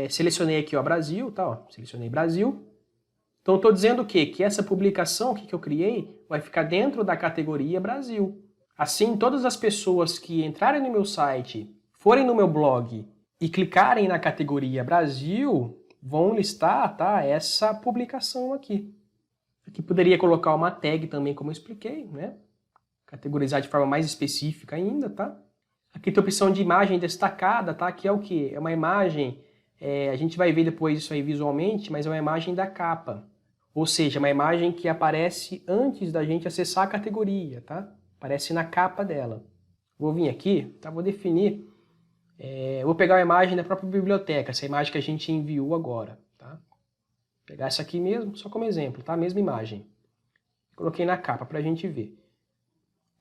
Speaker 1: selecionei aqui, ó, Brasil, tá? Ó, selecionei Brasil. Então, estou dizendo o quê? Que essa publicação que eu criei vai ficar dentro da categoria Brasil. Assim, todas as pessoas que entrarem no meu site, forem no meu blog e clicarem na categoria Brasil, vão listar, tá, essa publicação aqui. Aqui poderia colocar uma tag também, como eu expliquei, né? Categorizar de forma mais específica ainda, tá? Aqui tem a opção de imagem destacada, tá? Que é o quê? É uma imagem, a gente vai ver depois isso aí visualmente, mas é uma imagem da capa. Ou seja, uma imagem que aparece antes da gente acessar a categoria, tá? Aparece na capa dela. Vou vir aqui, tá? Vou definir, vou pegar uma imagem da própria biblioteca, essa imagem que a gente enviou agora, tá? Vou pegar essa aqui mesmo, só como exemplo, tá? A mesma imagem. Coloquei na capa pra gente ver.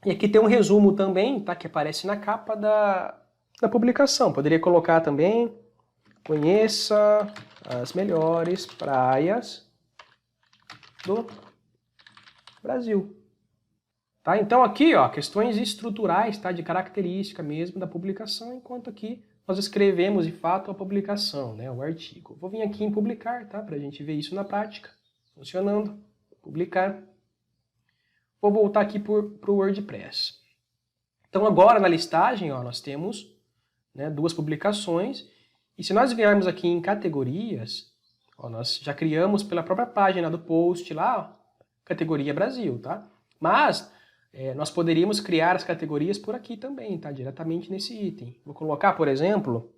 Speaker 1: E aqui tem um resumo também, tá? Que aparece na capa da publicação. Poderia colocar também, conheça as melhores praias do Brasil. Tá? Então aqui, ó, questões estruturais, tá? De característica mesmo da publicação, enquanto aqui nós escrevemos de fato a publicação, né? O artigo. Vou vir aqui em publicar, tá? Pra gente ver isso na prática, funcionando. Publicar. Vou voltar aqui para o WordPress. Então agora na listagem, ó, nós temos, né, 2 publicações. E se nós viermos aqui em categorias, ó, nós já criamos pela própria página do post lá, ó, categoria Brasil, tá? Mas nós poderíamos criar as categorias por aqui também, tá? Diretamente nesse item. Vou colocar, por exemplo,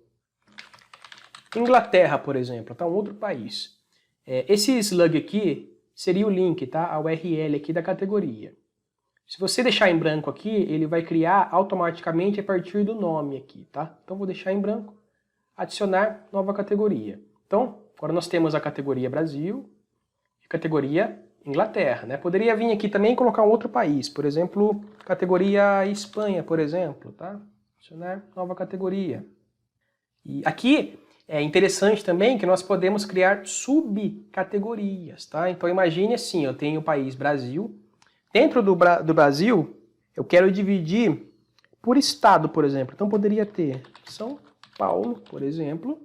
Speaker 1: Inglaterra, por exemplo, tá? Um outro país. Esse slug aqui seria o link, tá? A URL aqui da categoria. Se você deixar em branco aqui, ele vai criar automaticamente a partir do nome aqui, tá? Então vou deixar em branco, adicionar nova categoria. Então, agora nós temos a categoria Brasil, categoria Inglaterra, né? Poderia vir aqui também e colocar um outro país, por exemplo, categoria Espanha, por exemplo, tá? Adicionar nova categoria. E aqui é interessante também que nós podemos criar subcategorias, tá? Então imagine assim, eu tenho o país Brasil. Dentro do Brasil, eu quero dividir por estado, por exemplo. Então poderia ter São Paulo, por exemplo,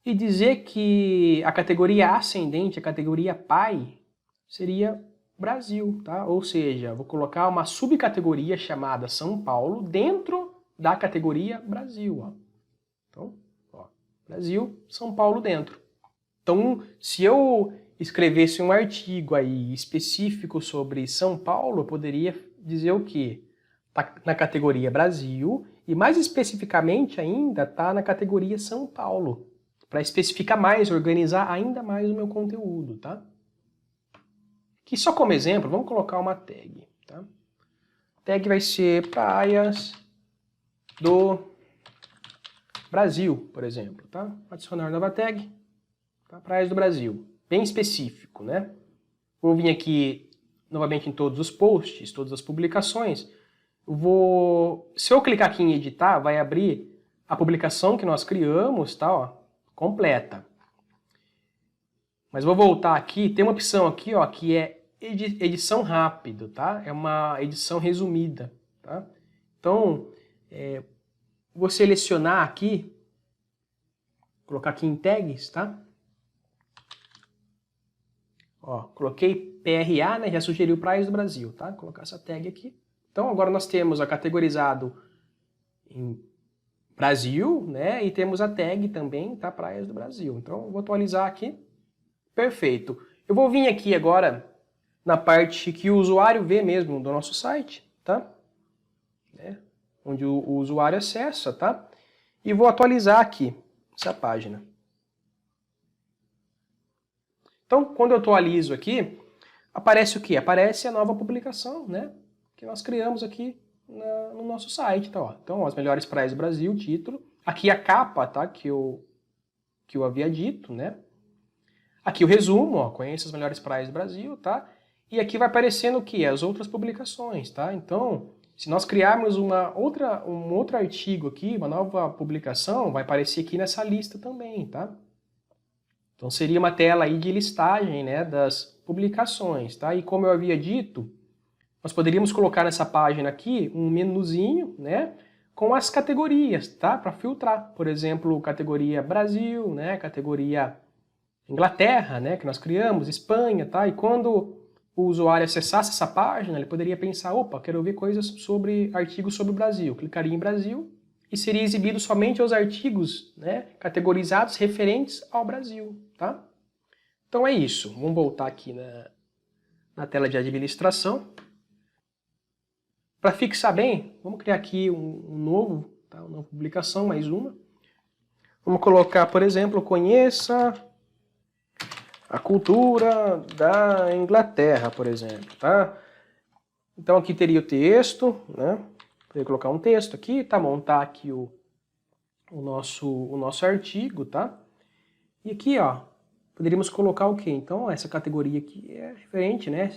Speaker 1: e dizer que a categoria ascendente, a categoria pai, seria Brasil, tá? Ou seja, vou colocar uma subcategoria chamada São Paulo dentro da categoria Brasil, ó. Então, ó, Brasil, São Paulo dentro. Então, se eu escrevesse um artigo aí específico sobre São Paulo, eu poderia dizer o quê? Tá na categoria Brasil e mais especificamente ainda tá na categoria São Paulo, para especificar mais, organizar ainda mais o meu conteúdo, tá? Aqui só como exemplo, vamos colocar uma tag, tá? A tag vai ser praias do Brasil, por exemplo, tá? Adicionar nova tag, tá? Praias do Brasil, bem específico, né? Vou vir aqui novamente em todos os posts, todas as publicações. Se eu clicar aqui em editar, vai abrir a publicação que nós criamos, tá? Ó, completa. Mas vou voltar aqui, tem uma opção aqui, ó, que é edição rápido, tá? É uma edição resumida, tá? Então, vou selecionar aqui, colocar aqui em tags, tá? Ó, coloquei PRA, né? Já sugeriu praias do Brasil, tá? Vou colocar essa tag aqui. Então, agora nós temos categorizado em Brasil, né? E temos a tag também, tá? Praias do Brasil. Então, eu vou atualizar aqui. Perfeito. Eu vou vir aqui agora na parte que o usuário vê mesmo do nosso site, tá? Onde o usuário acessa, tá? E vou atualizar aqui essa página. Então, quando eu atualizo aqui, aparece o quê? Aparece a nova publicação, né? Que nós criamos aqui no nosso site, tá? Ó. Então, ó, as melhores praias do Brasil, título. Aqui a capa, tá? Que eu havia dito, né? Aqui o resumo, ó, conheça as melhores praias do Brasil, tá? E aqui vai aparecendo o que? As outras publicações, tá? Então, se nós criarmos um outro artigo aqui, uma nova publicação, vai aparecer aqui nessa lista também, tá? Então, seria uma tela aí de listagem, né, das publicações, tá? E como eu havia dito, nós poderíamos colocar nessa página aqui um menuzinho, né, com as categorias, tá? Para filtrar, por exemplo, categoria Brasil, né, categoria Inglaterra, né, que nós criamos, Espanha, tá? E quando o usuário acessasse essa página, ele poderia pensar, opa, quero ver coisas sobre artigos sobre o Brasil. Clicaria em Brasil e seria exibido somente os artigos, né, categorizados referentes ao Brasil, tá? Então é isso. Vamos voltar aqui na tela de administração. Para fixar bem, vamos criar aqui um novo, tá? Uma nova publicação, mais uma. Vamos colocar, por exemplo, conheça a cultura da Inglaterra, por exemplo, tá? Então aqui teria o texto, né? Poderia colocar um texto aqui, tá? Montar aqui o nosso artigo, tá? E aqui, ó, poderíamos colocar o quê? Então essa categoria aqui é referente, né?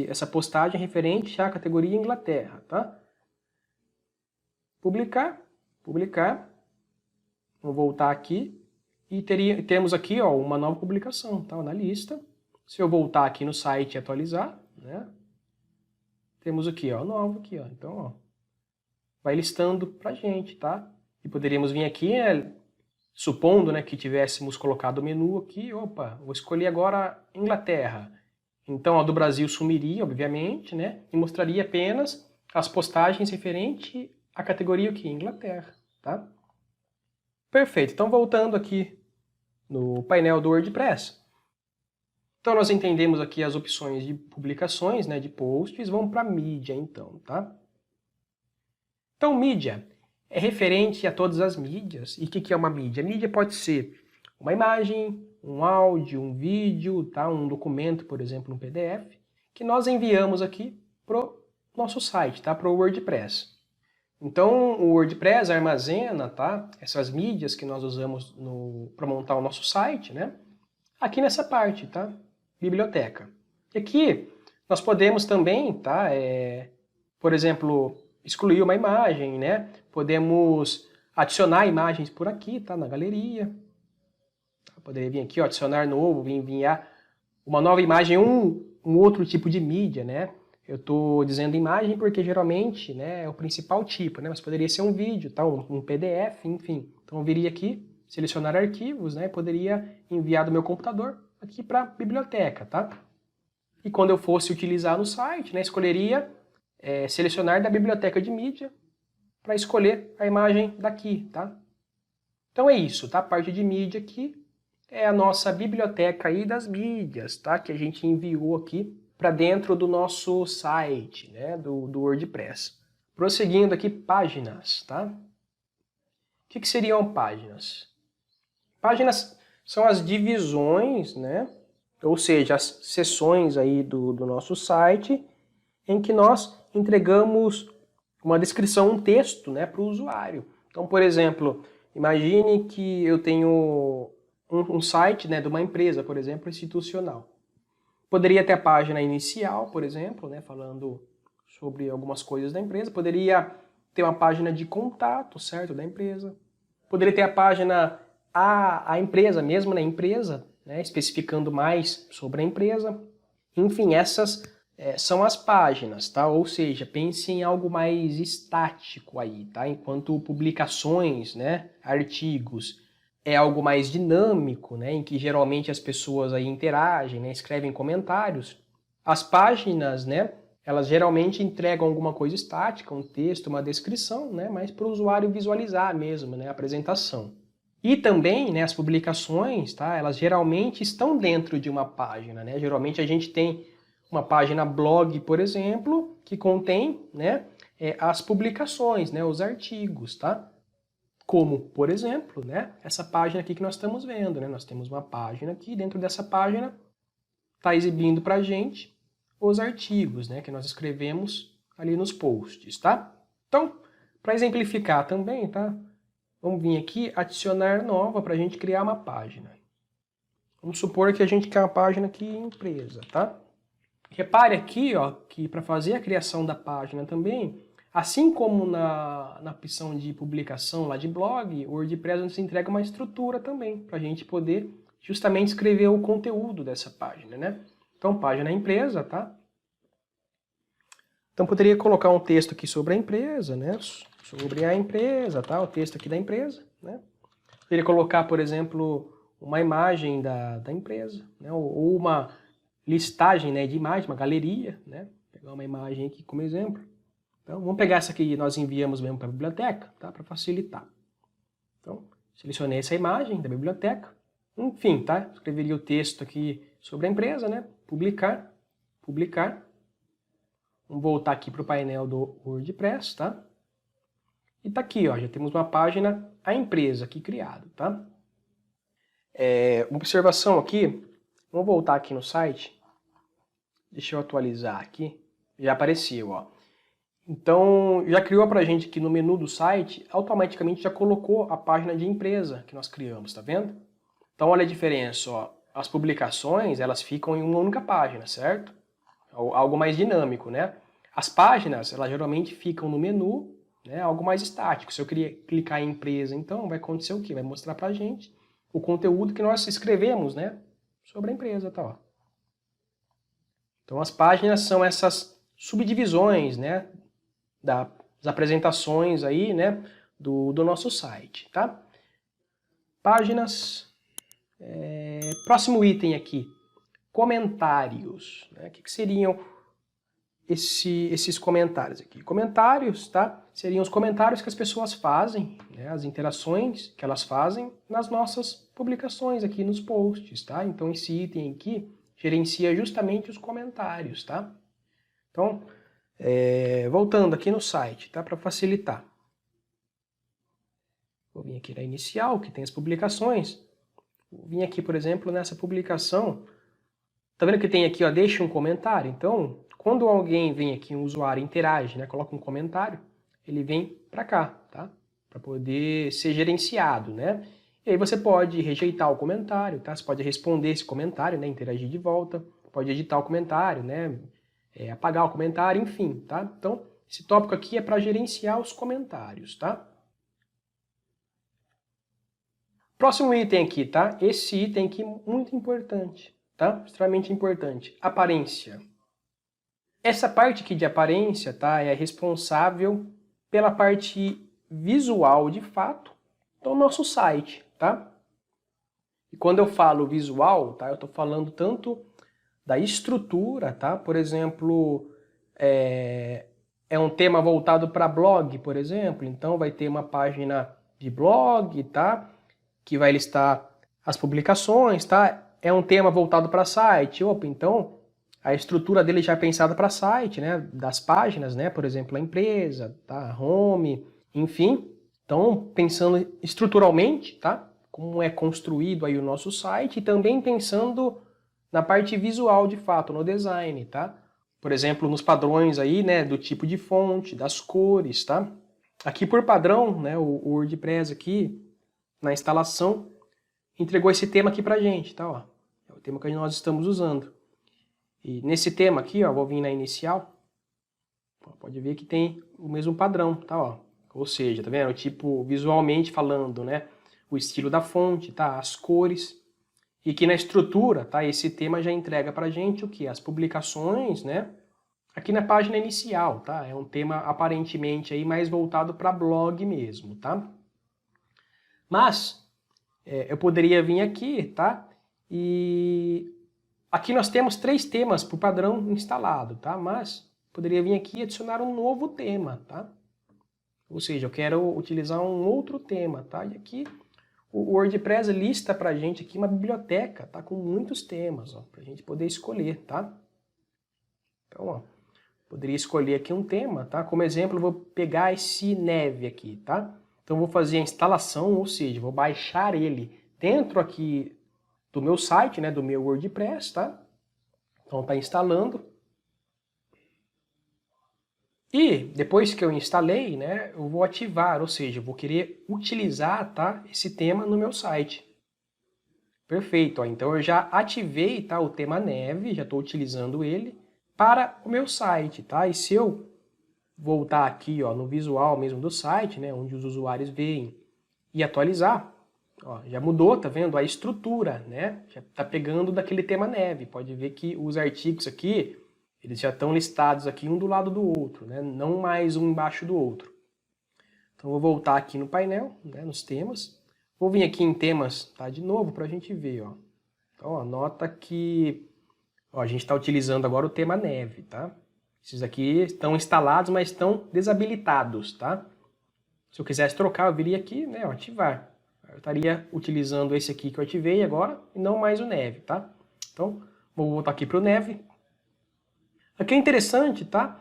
Speaker 1: Essa postagem é referente à categoria Inglaterra, tá? Publicar. Vou voltar aqui. E temos aqui, ó, uma nova publicação, tá, na lista. Se eu voltar aqui no site e atualizar, né, temos aqui, ó, novo aqui, ó. Então, ó, vai listando pra gente, tá? E poderíamos vir aqui, supondo, né, que tivéssemos colocado o menu aqui, opa, vou escolher agora Inglaterra. Então, a do Brasil sumiria, obviamente, né, e mostraria apenas as postagens referentes à categoria aqui, Inglaterra, tá? Perfeito. Então, voltando aqui no painel do WordPress. Então, nós entendemos aqui as opções de publicações, né, de posts. Vamos para mídia, então, tá? Então, mídia é referente a todas as mídias. E o que é uma mídia? Mídia pode ser uma imagem, um áudio, um vídeo, tá? Um documento, por exemplo, um PDF, que nós enviamos aqui para o nosso site, tá? Para o WordPress. Então, o WordPress armazena, tá, essas mídias que nós usamos para montar o nosso site, né, aqui nessa parte, tá? biblioteca. E aqui nós podemos também, tá, por exemplo, excluir uma imagem, né? Podemos adicionar imagens por aqui, tá, na galeria. Poderia vir aqui, ó, adicionar novo, vir enviar uma nova imagem, um outro tipo de mídia, né? Eu estou dizendo imagem porque geralmente, né, é o principal tipo, né? Mas poderia ser um vídeo, tá? Um PDF, enfim. Então eu viria aqui, selecionar arquivos, né? Poderia enviar do meu computador aqui para a biblioteca, tá? E quando eu fosse utilizar no site, né, escolheria selecionar da biblioteca de mídia para escolher a imagem daqui, tá? Então é isso, tá? A parte de mídia aqui é a nossa biblioteca aí das mídias, tá? Que a gente enviou aqui para dentro do nosso site, né? Do WordPress. Prosseguindo aqui, páginas, tá? O que seriam páginas? Páginas são as divisões, né? Ou seja, as seções aí do nosso site em que nós entregamos uma descrição, um texto, né, para o usuário. Então, por exemplo, imagine que eu tenho um site, né, de uma empresa, por exemplo, institucional. Poderia ter a página inicial, por exemplo, né, falando sobre algumas coisas da empresa. Poderia ter uma página de contato, certo, da empresa. Poderia ter a página a empresa mesmo, né, empresa, né, especificando mais sobre a empresa. Enfim, essas são as páginas, tá? Ou seja, pense em algo mais estático aí, tá? Enquanto publicações, né, artigos, é algo mais dinâmico, né, em que geralmente as pessoas aí interagem, né, escrevem comentários. As páginas, né, elas geralmente entregam alguma coisa estática, um texto, uma descrição, né, mas para o usuário visualizar mesmo, né, a apresentação. E também, né, as publicações, tá, elas geralmente estão dentro de uma página, né? Geralmente a gente tem uma página blog, por exemplo, que contém, né, as publicações, né, os artigos, tá? Como, por exemplo, né, essa página aqui que nós estamos vendo, né? Nós temos uma página aqui, dentro dessa página está exibindo para a gente os artigos, né, que nós escrevemos ali nos posts, tá? Então, para exemplificar também, tá? Vamos vir aqui, adicionar nova para a gente criar uma página. Vamos supor que a gente quer uma página aqui empresa, tá? Repare aqui, ó, que para fazer a criação da página também, assim como na opção de publicação lá de blog, o WordPress nos entrega uma estrutura também, para a gente poder justamente escrever o conteúdo dessa página, né? Então, página empresa, tá? Então, poderia colocar um texto aqui sobre a empresa, né? Sobre a empresa, tá? O texto aqui da empresa, né? Poderia colocar, por exemplo, uma imagem da empresa, né? Ou uma listagem, né, de imagens, uma galeria, né? Pegar uma imagem aqui como exemplo. Então, vamos pegar essa aqui que nós enviamos mesmo para a biblioteca, tá? Para facilitar. Então, selecionei essa imagem da biblioteca. Enfim, tá? Escreveria o texto aqui sobre a empresa, né? Publicar, publicar. Vamos voltar aqui para o painel do WordPress, tá? E tá aqui, ó, já temos uma página, a empresa aqui criada, tá? Observação aqui, vamos voltar aqui no site. Deixa eu atualizar aqui. Já apareceu, ó. Então, já criou pra gente aqui no menu do site, automaticamente já colocou a página de empresa que nós criamos, tá vendo? Então, olha a diferença, ó. As publicações, elas ficam em uma única página, certo? Algo mais dinâmico, né? As páginas, elas geralmente ficam no menu, né? Algo mais estático. Se eu clicar em empresa, então, vai acontecer o quê? Vai mostrar pra gente o conteúdo que nós escrevemos, né? Sobre a empresa, tá, ó. Então, as páginas são essas subdivisões, né? Das apresentações aí, né? Do nosso site, tá? Páginas. Próximo item aqui. Comentários. Né? O que seriam esses comentários aqui? Comentários, tá? Seriam os comentários que as pessoas fazem, né? As interações que elas fazem nas nossas publicações aqui nos posts, tá? Então, esse item aqui gerencia justamente os comentários, tá? Então, voltando aqui no site, tá? Para facilitar. Vou vir aqui na inicial, que tem as publicações. Vou vir aqui, por exemplo, nessa publicação. Tá vendo que tem aqui, ó, deixa um comentário? Então, quando alguém vem aqui, um usuário interage, né? Coloca um comentário, ele vem para cá, tá? Para poder ser gerenciado, né? E aí você pode rejeitar o comentário, tá? Você pode responder esse comentário, né? Interagir de volta, pode editar o comentário, né? Apagar o comentário, enfim, tá? Então, esse tópico aqui é para gerenciar os comentários, tá? Próximo item aqui, tá? Esse item aqui é muito importante, tá? Extremamente importante. Aparência. Essa parte aqui de aparência, tá? É responsável pela parte visual, de fato, do nosso site, tá? E quando eu falo visual, tá? Eu estou falando tanto da estrutura, tá? Por exemplo, é um tema voltado para blog, por exemplo. Então vai ter uma página de blog, tá? Que vai listar as publicações, tá? É um tema voltado para site. Opa, então a estrutura dele já é pensada para site, né? Das páginas, né? Por exemplo, a empresa, tá? Home, enfim. Então, pensando estruturalmente, tá? Como é construído aí o nosso site e também pensando na parte visual de fato, no design, tá? Por exemplo, nos padrões aí, né, do tipo de fonte, das cores, tá? Aqui por padrão, né, o WordPress aqui, na instalação, entregou esse tema aqui pra gente, tá? Ó, é o tema que nós estamos usando. E nesse tema aqui, ó, vou vir na inicial, pode ver que tem o mesmo padrão, tá? Ó. Ou seja, tá vendo? Tipo, visualmente falando, né? O estilo da fonte, tá? As cores. E aqui na estrutura, tá? Esse tema já entrega pra gente o que? As publicações, né? Aqui na página inicial, tá? É um tema aparentemente aí mais voltado para blog mesmo, tá? Mas eu poderia vir aqui, tá? E aqui nós temos 3 temas por padrão instalado, tá? Mas poderia vir aqui e adicionar um novo tema, tá? Ou seja, eu quero utilizar um outro tema, tá? E aqui o WordPress lista pra gente aqui uma biblioteca, tá? Com muitos temas, ó, pra gente poder escolher, tá? Então, ó, poderia escolher aqui um tema, tá? Como exemplo, eu vou pegar esse neve aqui, tá? Então, eu vou fazer a instalação, ou seja, vou baixar ele dentro aqui do meu site, né? Do meu WordPress, tá? Então, tá instalando. E depois que eu instalei, né, eu vou ativar, ou seja, eu vou querer utilizar, tá, esse tema no meu site. Perfeito, ó, então eu já ativei, tá, o tema neve, já estou utilizando ele para o meu site, tá? E se eu voltar aqui, ó, no visual mesmo do site, né, onde os usuários veem e atualizar, ó, já mudou, tá vendo? A estrutura, né? Já tá pegando daquele tema neve. Pode ver que os artigos aqui eles já estão listados aqui um do lado do outro, né? Não mais um embaixo do outro. Então, vou voltar aqui no painel, né, nos temas. Vou vir aqui em temas, tá, de novo, para a gente ver. Ó. Então, ó, nota que ó, a gente está utilizando agora o tema neve. Tá? Esses aqui estão instalados, mas estão desabilitados. Tá? Se eu quisesse trocar, eu viria aqui, né, ó, ativar. Eu estaria utilizando esse aqui que eu ativei agora e não mais o neve. Tá? Então, vou voltar aqui para o neve. Aqui é interessante, tá?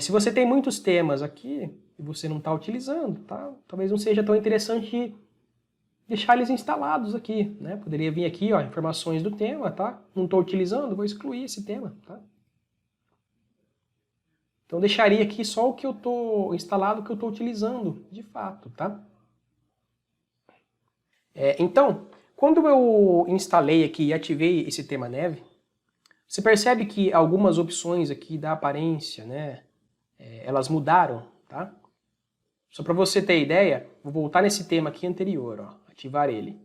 Speaker 1: Se você tem muitos temas aqui e você não está utilizando, tá? Talvez não seja tão interessante deixar eles instalados aqui, né? Poderia vir aqui, ó, informações do tema, tá? Não estou utilizando, vou excluir esse tema, tá? Então deixaria aqui só o que eu estou instalado, o que eu estou utilizando, de fato, tá? Então, quando eu instalei aqui e ativei esse tema neve, você percebe que algumas opções aqui da aparência, né, elas mudaram, tá? Só para você ter ideia, vou voltar nesse tema aqui anterior, ó, ativar ele.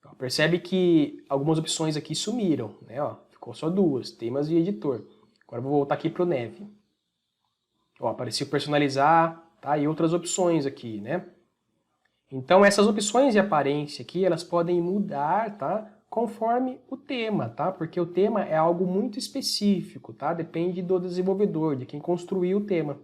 Speaker 1: Ó, percebe que algumas opções aqui sumiram, né? Ó, ficou só 2, temas e editor. Agora vou voltar aqui para o neve. Ó, apareceu personalizar, tá? E outras opções aqui, né? Então essas opções de aparência aqui, elas podem mudar, tá? Conforme o tema, tá? Porque o tema é algo muito específico, tá? Depende do desenvolvedor, de quem construiu o tema.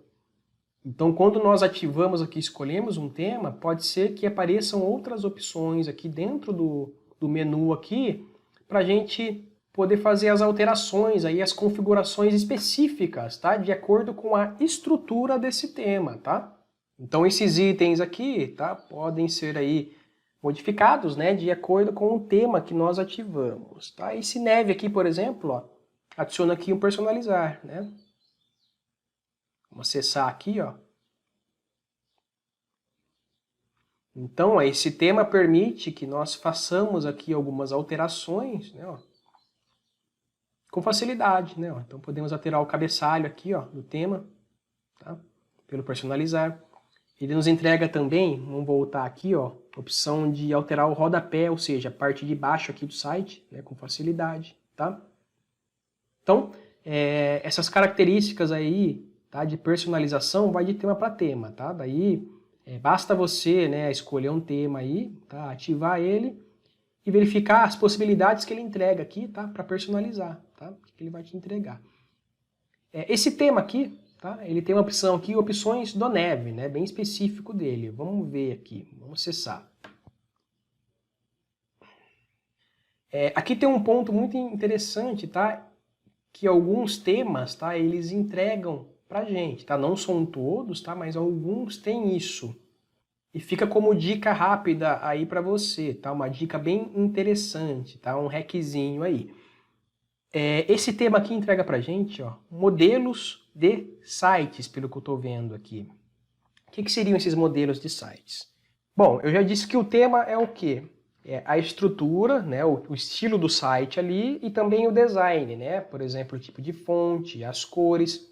Speaker 1: Então, quando nós ativamos aqui, escolhemos um tema, pode ser que apareçam outras opções aqui dentro do menu aqui, para a gente poder fazer as alterações, aí, as configurações específicas, tá? De acordo com a estrutura desse tema, tá? Então, esses itens aqui, tá? Podem ser aí modificados, né? De acordo com o tema que nós ativamos, tá? Esse neve aqui, por exemplo, ó, adiciona aqui um personalizar, né? Vamos acessar aqui, ó. Então, ó, esse tema permite que nós façamos aqui algumas alterações, né, ó, com facilidade, né? Ó. Então podemos alterar o cabeçalho aqui, ó, do tema, tá? Pelo personalizar. Ele nos entrega também, vamos voltar aqui, ó, opção de alterar o rodapé, ou seja, a parte de baixo aqui do site, né, com facilidade, tá? Então, essas características aí, tá, de personalização vai de tema para tema, tá? Daí basta você, né, escolher um tema aí, tá, ativar ele e verificar as possibilidades que ele entrega aqui, tá, para personalizar, tá? O que ele vai te entregar. Esse tema aqui, tá? Ele tem uma opção aqui, opções do Neve, né? Bem específico dele. Vamos ver aqui, vamos acessar. Aqui tem um ponto muito interessante, tá? Que alguns temas, tá? Eles entregam pra gente, tá? Não são todos, tá? Mas alguns têm isso. E fica como dica rápida aí para você, tá? Uma dica bem interessante, tá? Um hackzinho aí. Esse tema aqui entrega pra gente, ó, modelos de sites, pelo que eu estou vendo aqui. O que seriam esses modelos de sites? Bom, eu já disse que o tema é o quê? É a estrutura, né, o estilo do site ali e também o design, né? Por exemplo, o tipo de fonte, as cores.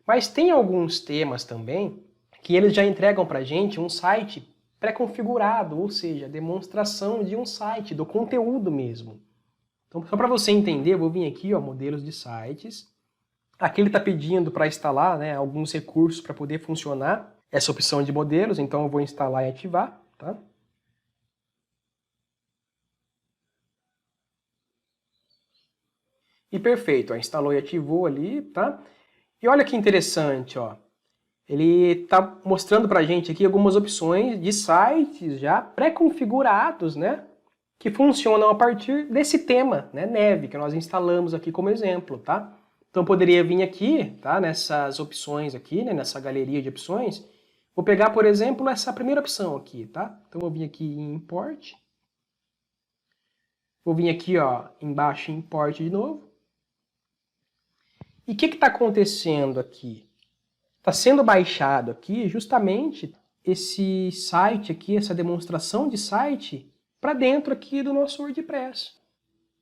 Speaker 1: Mas tem alguns temas também que eles já entregam pra gente um site pré-configurado, ou seja, demonstração de um site, do conteúdo mesmo. Então, só para você entender, eu vou vir aqui, ó, modelos de sites. Aqui ele está pedindo para instalar, né, alguns recursos para poder funcionar essa opção de modelos, então eu vou instalar e ativar, tá? E perfeito, ó, instalou e ativou ali, tá? E olha que interessante, ó. Ele está mostrando para a gente aqui algumas opções de sites já pré-configurados, né? Que funcionam a partir desse tema, né, Neve, que nós instalamos aqui como exemplo, tá? Então poderia vir aqui, tá, nessas opções aqui, né, nessa galeria de opções, vou pegar, por exemplo, essa primeira opção aqui, tá? Então vou vir aqui em Import, vou vir aqui, ó, embaixo em Import de novo. E o que está acontecendo aqui? Está sendo baixado aqui justamente esse site aqui, essa demonstração de site, para dentro aqui do nosso WordPress.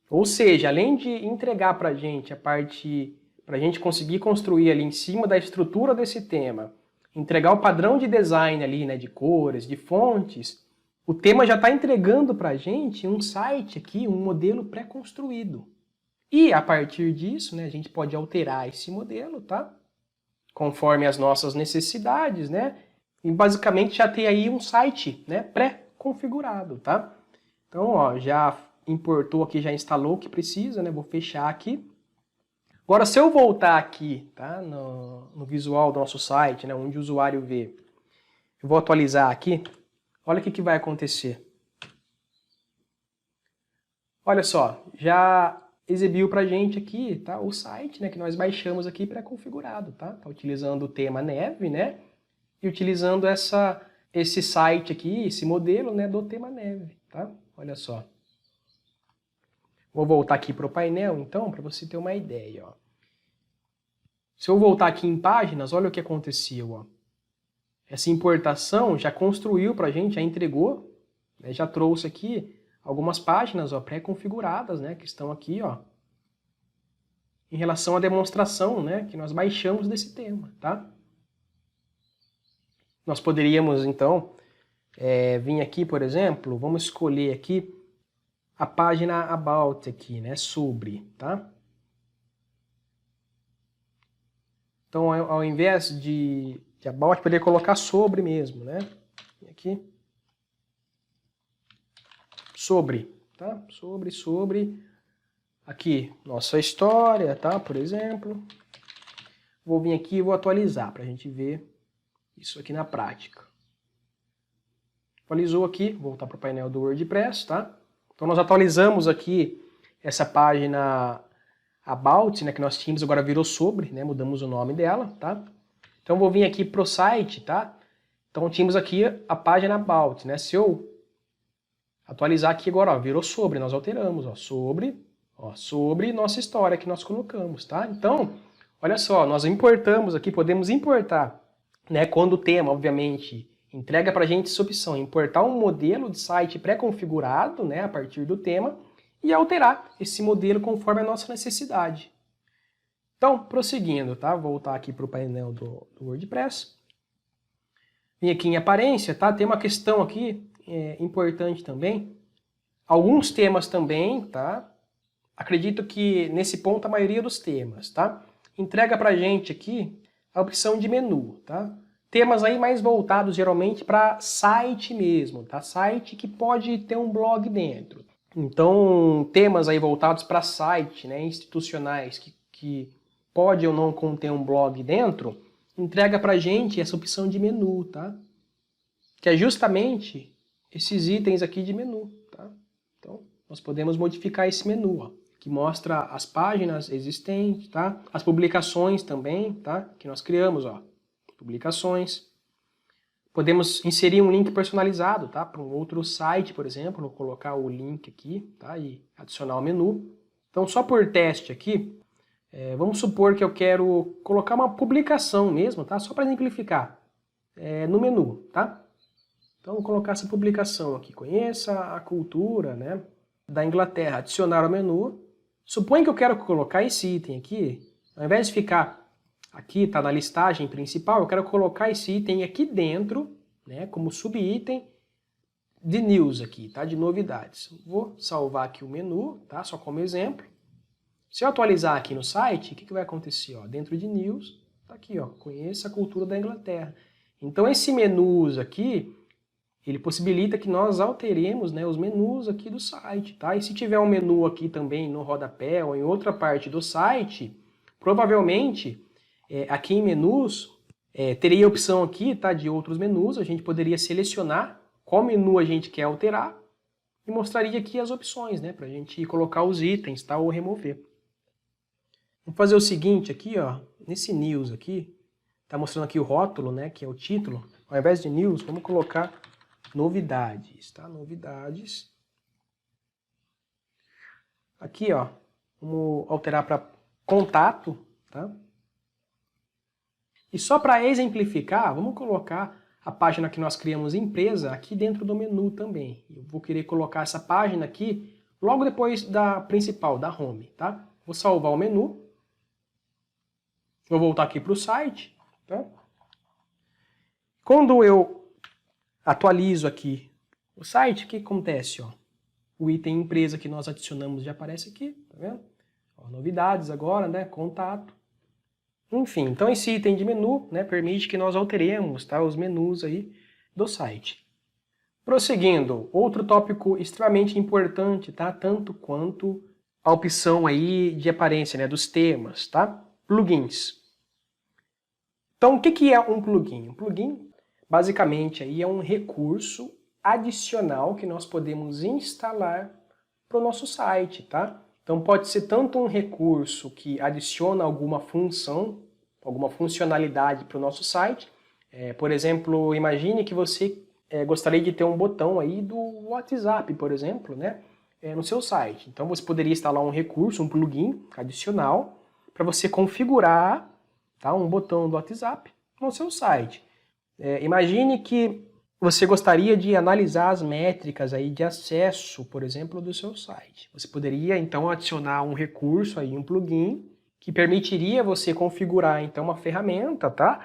Speaker 1: Ou seja, além de entregar para a gente a parte, para a gente conseguir construir ali em cima da estrutura desse tema, entregar o padrão de design ali, né, de cores, de fontes, o tema já está entregando para a gente um site aqui, um modelo pré-construído. E a partir disso, né, a gente pode alterar esse modelo, tá? Conforme as nossas necessidades, né? E basicamente já tem aí um site, né, pré-configurado, tá? Então, ó, já importou aqui, já instalou o que precisa, né? Vou fechar aqui. Agora, se eu voltar aqui, tá? No visual do nosso site, né? Onde o usuário vê, eu vou atualizar aqui. Olha o que vai acontecer. Olha só, já exibiu pra gente aqui, tá? O site, né? Que nós baixamos aqui pré-configurado, tá? Tá utilizando o tema Neve, né? E utilizando esse site aqui, esse modelo, né? Do tema Neve, tá? Olha só. Vou voltar aqui para o painel, então, para você ter uma ideia. Ó. Se eu voltar aqui em páginas, olha o que aconteceu. Ó. Essa importação já construiu para a gente, já entregou, né, já trouxe aqui algumas páginas pré-configuradas, né, que estão aqui, ó, em relação à demonstração, né, que nós baixamos desse tema. Tá? Nós poderíamos, então, vir aqui, por exemplo, vamos escolher aqui a página About aqui, né, sobre, tá? Então, ao invés de About, poderia colocar sobre mesmo, né? Aqui. Sobre, tá? Sobre. Aqui, nossa história, tá? Por exemplo. Vou vir aqui e vou atualizar para a gente ver isso aqui na prática. Atualizou aqui, vou voltar para o painel do WordPress, tá? Então nós atualizamos aqui essa página About, né, que nós tínhamos, agora virou sobre, né, mudamos o nome dela, tá? Então eu vou vir aqui pro site, tá? Então tínhamos aqui a página About, né? Se eu atualizar aqui agora, ó, virou sobre, nós alteramos, ó, sobre nossa história que nós colocamos, tá? Então, olha só, nós importamos aqui, podemos importar, né, quando o tema, obviamente, entrega para a gente essa opção, importar um modelo de site pré-configurado, né, a partir do tema, e alterar esse modelo conforme a nossa necessidade. Então, prosseguindo, tá? Vou voltar aqui para o painel do WordPress. Vim aqui em aparência, tá? Tem uma questão aqui importante também. Alguns temas também, tá? Acredito que nesse ponto a maioria dos temas, tá? Entrega pra gente aqui a opção de menu, tá? Temas aí mais voltados geralmente para site mesmo, tá? Site que pode ter um blog dentro. Então, temas aí voltados para site, né? Institucionais que pode ou não conter um blog dentro, entrega pra gente essa opção de menu, tá? Que é justamente esses itens aqui de menu, tá? Então, nós podemos modificar esse menu, ó, que mostra as páginas existentes, tá? As publicações também, tá? Que nós criamos, ó, publicações. Podemos inserir um link personalizado, tá? Para um outro site, por exemplo, vou colocar o link aqui, tá? E adicionar o menu. Então, só por teste aqui, vamos supor que eu quero colocar uma publicação mesmo, tá? Só para exemplificar, no menu, tá? Então, vou colocar essa publicação aqui. Conheça a cultura, né, da Inglaterra. Adicionar ao menu. Suponha que eu quero colocar esse item aqui, ao invés de ficar aqui, tá na listagem principal, eu quero colocar esse item aqui dentro, né, como subitem de news aqui, tá, de novidades. Vou salvar aqui o menu, tá, só como exemplo. Se eu atualizar aqui no site, o que vai acontecer? Ó, dentro de news, tá aqui, ó, conheça a cultura da Inglaterra. Então esse menus aqui, ele possibilita que nós alteremos, né, os menus aqui do site, tá? E se tiver um menu aqui também no rodapé ou em outra parte do site, provavelmente aqui em menus teria a opção aqui, tá, de outros menus. A gente poderia selecionar qual menu a gente quer alterar e mostraria aqui as opções, né, para a gente colocar os itens, tá, ou remover. Vamos fazer o seguinte aqui, ó, nesse news aqui, tá mostrando aqui o rótulo, né, que é o título. Ao invés de news, vamos colocar novidades, tá? Novidades. Aqui, ó, vamos alterar para contato, tá? E só para exemplificar, vamos colocar a página que nós criamos empresa aqui dentro do menu também. Eu vou querer colocar essa página aqui logo depois da principal, da home, tá? Vou salvar o menu. Vou voltar aqui para o site, tá? Quando eu atualizo aqui o site, o que acontece? Ó? O item empresa que nós adicionamos já aparece aqui, tá vendo? Ó, novidades agora, né? Contato. Enfim, então esse item de menu, né, permite que nós alteremos, tá, os menus aí do site. Prosseguindo, outro tópico extremamente importante, tá? Tanto quanto a opção aí de aparência, né, dos temas, tá? Plugins. Então, o que é um plugin? Um plugin, basicamente, aí é um recurso adicional que nós podemos instalar para o nosso site, tá? Então, pode ser tanto um recurso que adiciona alguma função, alguma funcionalidade para o nosso site. Por exemplo, imagine que você gostaria de ter um botão aí do WhatsApp, por exemplo, né, no seu site. Então, você poderia instalar um recurso, um plugin adicional, para você configurar, tá, um botão do WhatsApp no seu site. Imagine que você gostaria de analisar as métricas aí de acesso, por exemplo, do seu site. Você poderia, então, adicionar um recurso aí, um plugin, que permitiria você configurar, então, uma ferramenta, tá,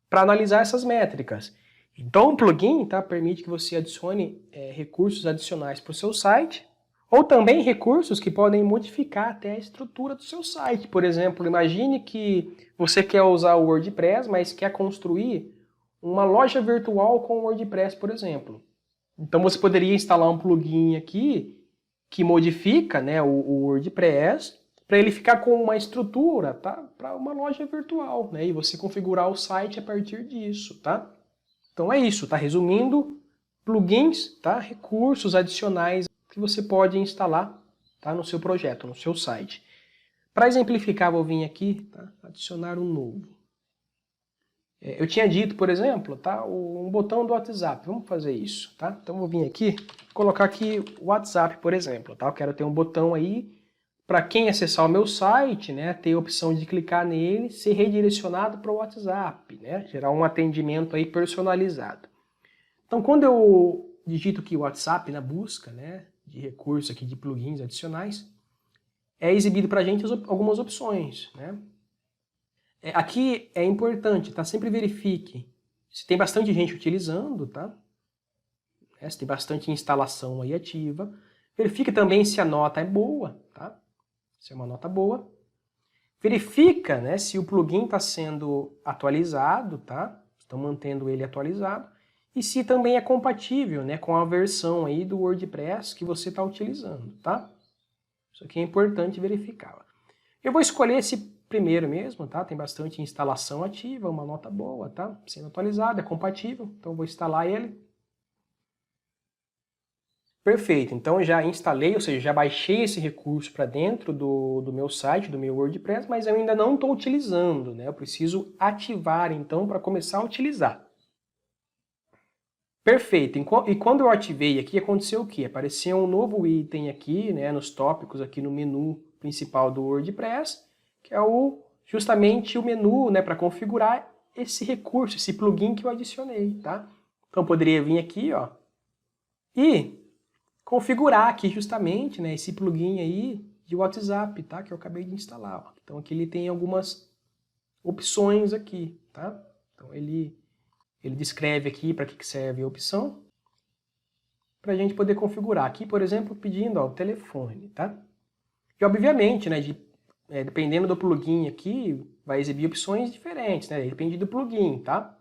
Speaker 1: para analisar essas métricas. Então, o plugin, tá, permite que você adicione recursos adicionais para o seu site, ou também recursos que podem modificar até a estrutura do seu site. Por exemplo, imagine que você quer usar o WordPress, mas quer construir uma loja virtual com o WordPress, por exemplo. Então você poderia instalar um plugin aqui que modifica, né, o WordPress para ele ficar com uma estrutura, tá, para uma loja virtual, né, e você configurar o site a partir disso, tá? Então é isso, tá? Resumindo, plugins, tá? Recursos adicionais que você pode instalar, tá, no seu projeto, no seu site. Para exemplificar, vou vir aqui, tá, adicionar um novo. Eu tinha dito, por exemplo, tá, um botão do WhatsApp. Vamos fazer isso, tá? Então vou vir aqui, colocar aqui o WhatsApp, por exemplo, tá? Eu quero ter um botão aí para quem acessar o meu site, né, ter a opção de clicar nele, ser redirecionado para o WhatsApp, né? Gerar um atendimento aí personalizado. Então, quando eu digito aqui o WhatsApp na busca, né, de recursos aqui de plugins adicionais, é exibido para a gente algumas opções, né? Aqui é importante, tá? Sempre verifique se tem bastante gente utilizando, tá? Se tem bastante instalação aí ativa. Verifique também se a nota é boa, tá? Se é uma nota boa. Verifica, né, se o plugin está sendo atualizado, tá? Estão mantendo ele atualizado. E se também é compatível, né, com a versão aí do WordPress que você está utilizando, tá? Isso aqui é importante verificar. Eu vou escolher esse primeiro mesmo, tá? Tem bastante instalação ativa, uma nota boa, tá? Sendo atualizado, é compatível, então eu vou instalar ele. Perfeito, então eu já instalei, ou seja, já baixei esse recurso para dentro do meu site, do meu WordPress, mas eu ainda não estou utilizando, né? Eu preciso ativar então para começar a utilizar. Perfeito, e quando eu ativei aqui, aconteceu o quê? Apareceu um novo item aqui, né, nos tópicos aqui no menu principal do WordPress, que é justamente o menu, né, para configurar esse recurso, esse plugin que eu adicionei, tá? Então eu poderia vir aqui, ó, e configurar aqui justamente, né, esse plugin aí de WhatsApp, tá? Que eu acabei de instalar, ó. Então aqui ele tem algumas opções aqui, tá? Então ele descreve aqui para que serve a opção, para a gente poder configurar. Aqui, por exemplo, pedindo ó, o telefone, tá? E obviamente, né, dependendo do plugin aqui, vai exibir opções diferentes, né? Depende do plugin, tá?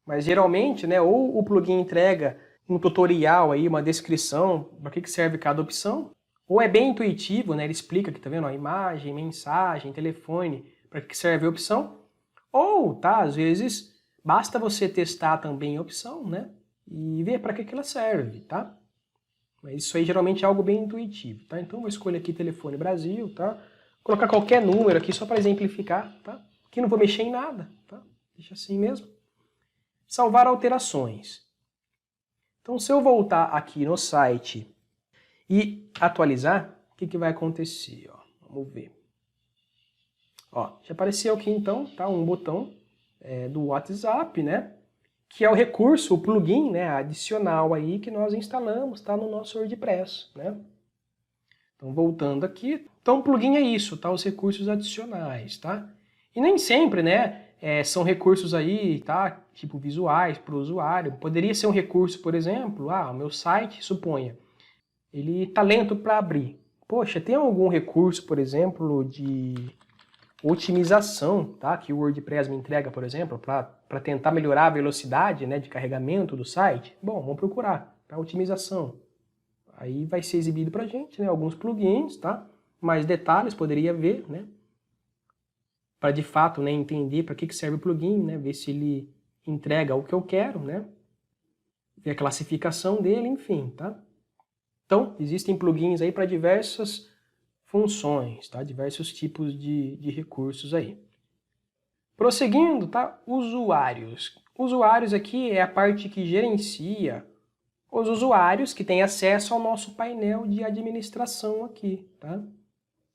Speaker 1: Mas geralmente, né, ou o plugin entrega um tutorial aí, uma descrição para que serve cada opção, ou é bem intuitivo, né? Ele explica aqui, tá vendo? Ó, imagem, mensagem, telefone, para que serve a opção. Ou, tá, às vezes, basta você testar também a opção, né? E ver para que ela serve, tá? Mas isso aí geralmente é algo bem intuitivo, tá? Então eu vou escolher aqui telefone Brasil, tá? Vou colocar qualquer número aqui só para exemplificar, tá? Aqui não vou mexer em nada, tá? Deixa assim mesmo. Salvar alterações. Então se eu voltar aqui no site e atualizar, o que vai acontecer? Ó, vamos ver. Ó, já apareceu aqui então, tá? Um botão do WhatsApp, né? Que é o recurso, o plugin, né, adicional aí que nós instalamos, tá, no nosso WordPress, né? Então, voltando aqui, então o plugin é isso, tá, os recursos adicionais, tá? E nem sempre, né, são recursos aí, tá, tipo visuais para o usuário. Poderia ser um recurso, por exemplo, o meu site, suponha, ele tá lento para abrir. Poxa, tem algum recurso, por exemplo, de otimização, tá? Que o WordPress me entrega, por exemplo, para tentar melhorar a velocidade, né, de carregamento do site? Bom, vamos procurar, tá? Otimização. Aí vai ser exibido para a gente, né, alguns plugins, tá? Mais detalhes poderia ver, né? Para de fato, né, entender para que serve o plugin, né? Ver se ele entrega o que eu quero, né? Ver a classificação dele, enfim, tá? Então, existem plugins aí para diversas funções, tá? Diversos tipos de recursos aí. Prosseguindo, tá? Usuários. Usuários aqui é a parte que gerencia os usuários que têm acesso ao nosso painel de administração aqui, tá?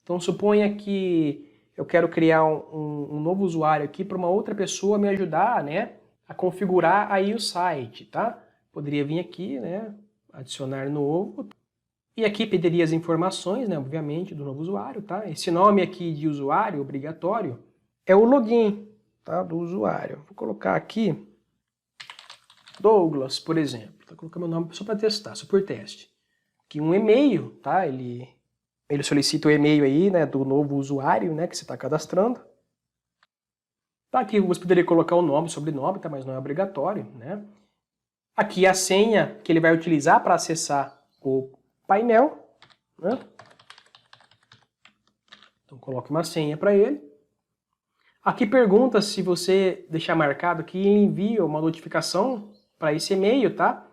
Speaker 1: Então suponha que eu quero criar um novo usuário aqui para uma outra pessoa me ajudar, né, a configurar aí o site, tá? Poderia vir aqui, né, adicionar novo, e aqui pediria as informações, né, obviamente, do novo usuário, tá? Esse nome aqui de usuário obrigatório é o login, tá, do usuário. Vou colocar aqui Douglas, por exemplo. Vou colocar meu nome só para testar, só por teste. Aqui um e-mail, tá? Ele solicita o e-mail aí, né, do novo usuário, né, que você está cadastrando. Tá, aqui você poderia colocar o nome, sobrenome, tá, mas não é obrigatório, né? Aqui a senha que ele vai utilizar para acessar o painel, né? Então coloque uma senha para ele. Aqui pergunta se você deixar marcado que ele envia uma notificação para esse e-mail, tá?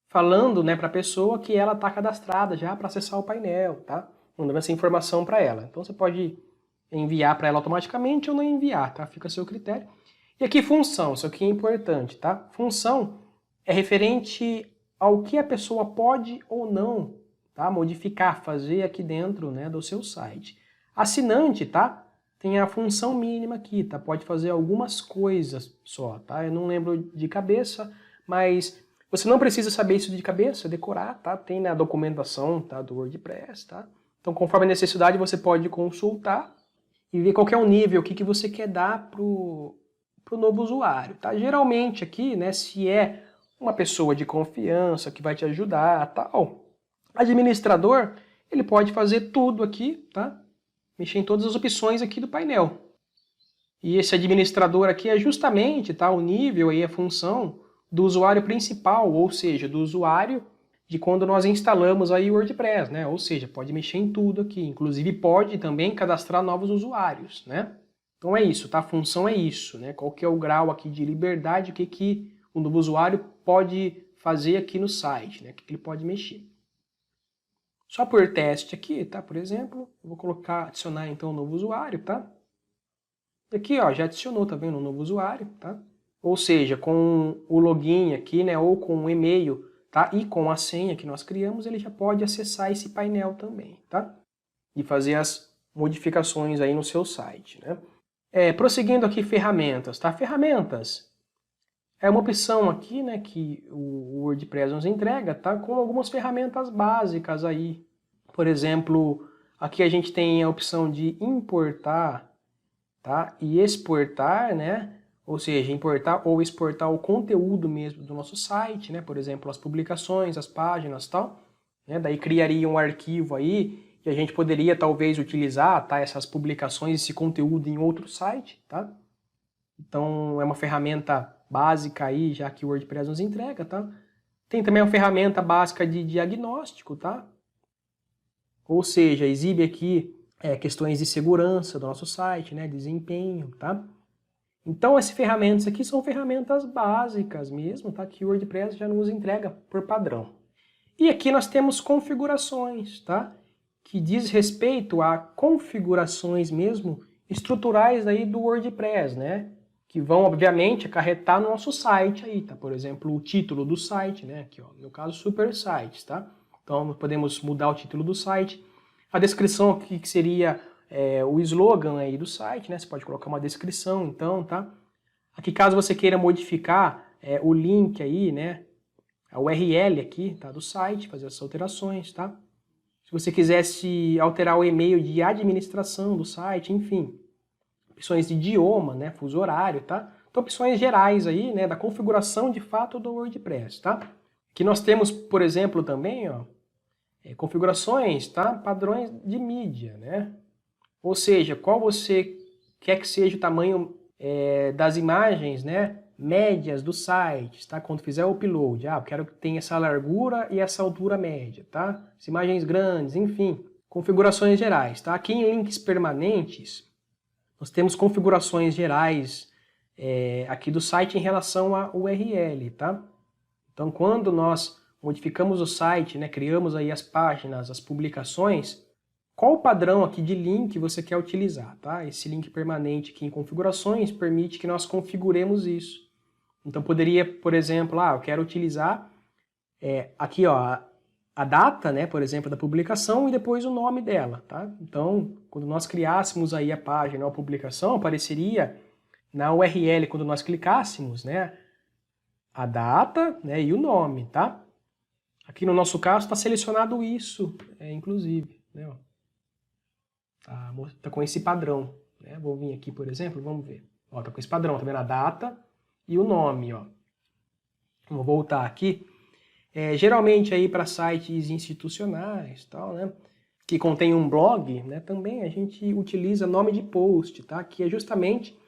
Speaker 1: Falando, né, para a pessoa que ela está cadastrada já para acessar o painel, tá? Mandando essa informação para ela. Então você pode enviar para ela automaticamente ou não enviar, tá? Fica a seu critério. E aqui função, isso aqui é importante, tá? Função é referente ao que a pessoa pode ou não, tá, modificar, fazer aqui dentro, né, do seu site. Assinante, tá? Tem a função mínima aqui, tá? Pode fazer algumas coisas só, tá? Eu não lembro de cabeça, mas Você não precisa saber isso de cabeça, decorar, tá? Tem na documentação, tá, do WordPress, tá? Então, conforme a necessidade, você pode consultar e ver qual que é o nível, o que, que você quer dar pro novo usuário, tá? Geralmente aqui, né, se é uma pessoa de confiança que vai te ajudar, tal, administrador, ele pode fazer tudo aqui, tá? Mexer em todas as opções aqui do painel. E esse administrador aqui é justamente, tá, o nível aí, a função do usuário principal, ou seja, do usuário de quando nós instalamos aí o WordPress, né? Ou seja, pode mexer em tudo aqui, inclusive pode também cadastrar novos usuários, né? Então é isso, tá? A função é isso, né? Qual que é o grau aqui de liberdade, o que, que o novo usuário pode fazer aqui no site, né? O que, que ele pode mexer. Só por teste aqui, tá? Por exemplo, eu vou colocar, adicionar então um novo usuário, tá? E aqui, ó, já adicionou, tá vendo? Um novo usuário, tá? Ou seja, com o login aqui, né? Ou com o e-mail, tá? E com a senha que nós criamos, ele já pode acessar esse painel também, tá? E fazer as modificações aí no seu site, né? Prosseguindo aqui, ferramentas, tá? Ferramentas é uma opção aqui, né, que o WordPress nos entrega, tá? Com algumas ferramentas básicas aí. Por exemplo, aqui a gente tem a opção de importar, tá? E exportar, né? Ou seja, importar ou exportar o conteúdo mesmo do nosso site, né? Por exemplo, as publicações, as páginas, tal, né? Daí criaria um arquivo aí e a gente poderia talvez utilizar, tá, essas publicações, esse conteúdo em outro site, tá? Então é uma ferramenta básica aí, já que o WordPress nos entrega, tá? Tem também uma ferramenta básica de diagnóstico, tá? Ou seja, exibe aqui questões de segurança do nosso site, né? Desempenho, tá? Então essas ferramentas aqui são ferramentas básicas mesmo, tá? Que o WordPress já nos entrega por padrão. E aqui nós temos configurações, tá? Que diz respeito a configurações mesmo estruturais aí do WordPress, né? Que vão, obviamente, acarretar no nosso site aí, tá? Por exemplo, o título do site, né? Aqui, ó, no meu caso, Super Sites, tá? Então, podemos mudar o título do site. A descrição aqui, que seria o slogan aí do site, né? Você pode colocar uma descrição, então, tá? Aqui, caso você queira modificar o link aí, né? A URL aqui, tá? Do site, fazer essas alterações, tá? Se você quisesse alterar o e-mail de administração do site, enfim. Opções de idioma, né? Fuso horário, tá? Então, opções gerais aí, né? Da configuração de fato do WordPress, tá? Aqui nós temos, por exemplo, também, ó, configurações, tá? Padrões de mídia, né? Ou seja, qual você quer que seja o tamanho das imagens, né? Médias do site, tá? Quando fizer o upload, eu quero que tenha essa largura e essa altura média, tá? As imagens grandes, enfim, configurações gerais, tá? Aqui em links permanentes, nós temos configurações gerais aqui do site em relação à URL, tá? Então, quando nós modificamos o site, né, criamos aí as páginas, as publicações, qual o padrão aqui de link você quer utilizar, tá? Esse link permanente aqui em configurações permite que nós configuremos isso. Então, poderia, por exemplo, eu quero utilizar aqui, ó, a data, né, por exemplo, da publicação e depois o nome dela, tá? Então, quando nós criássemos aí a página ou a publicação, apareceria na URL, quando nós clicássemos, né, a data, né, e o nome, tá? Aqui no nosso caso está selecionado isso, inclusive, né, ó. Tá com esse padrão, né? Vou vir aqui, por exemplo, vamos ver. Ó, tá com esse padrão, tá vendo a data e o nome, ó. Vou voltar aqui. Geralmente aí para sites institucionais, tal, né, que contém um blog, né, também a gente utiliza nome de post, tá? Que é justamente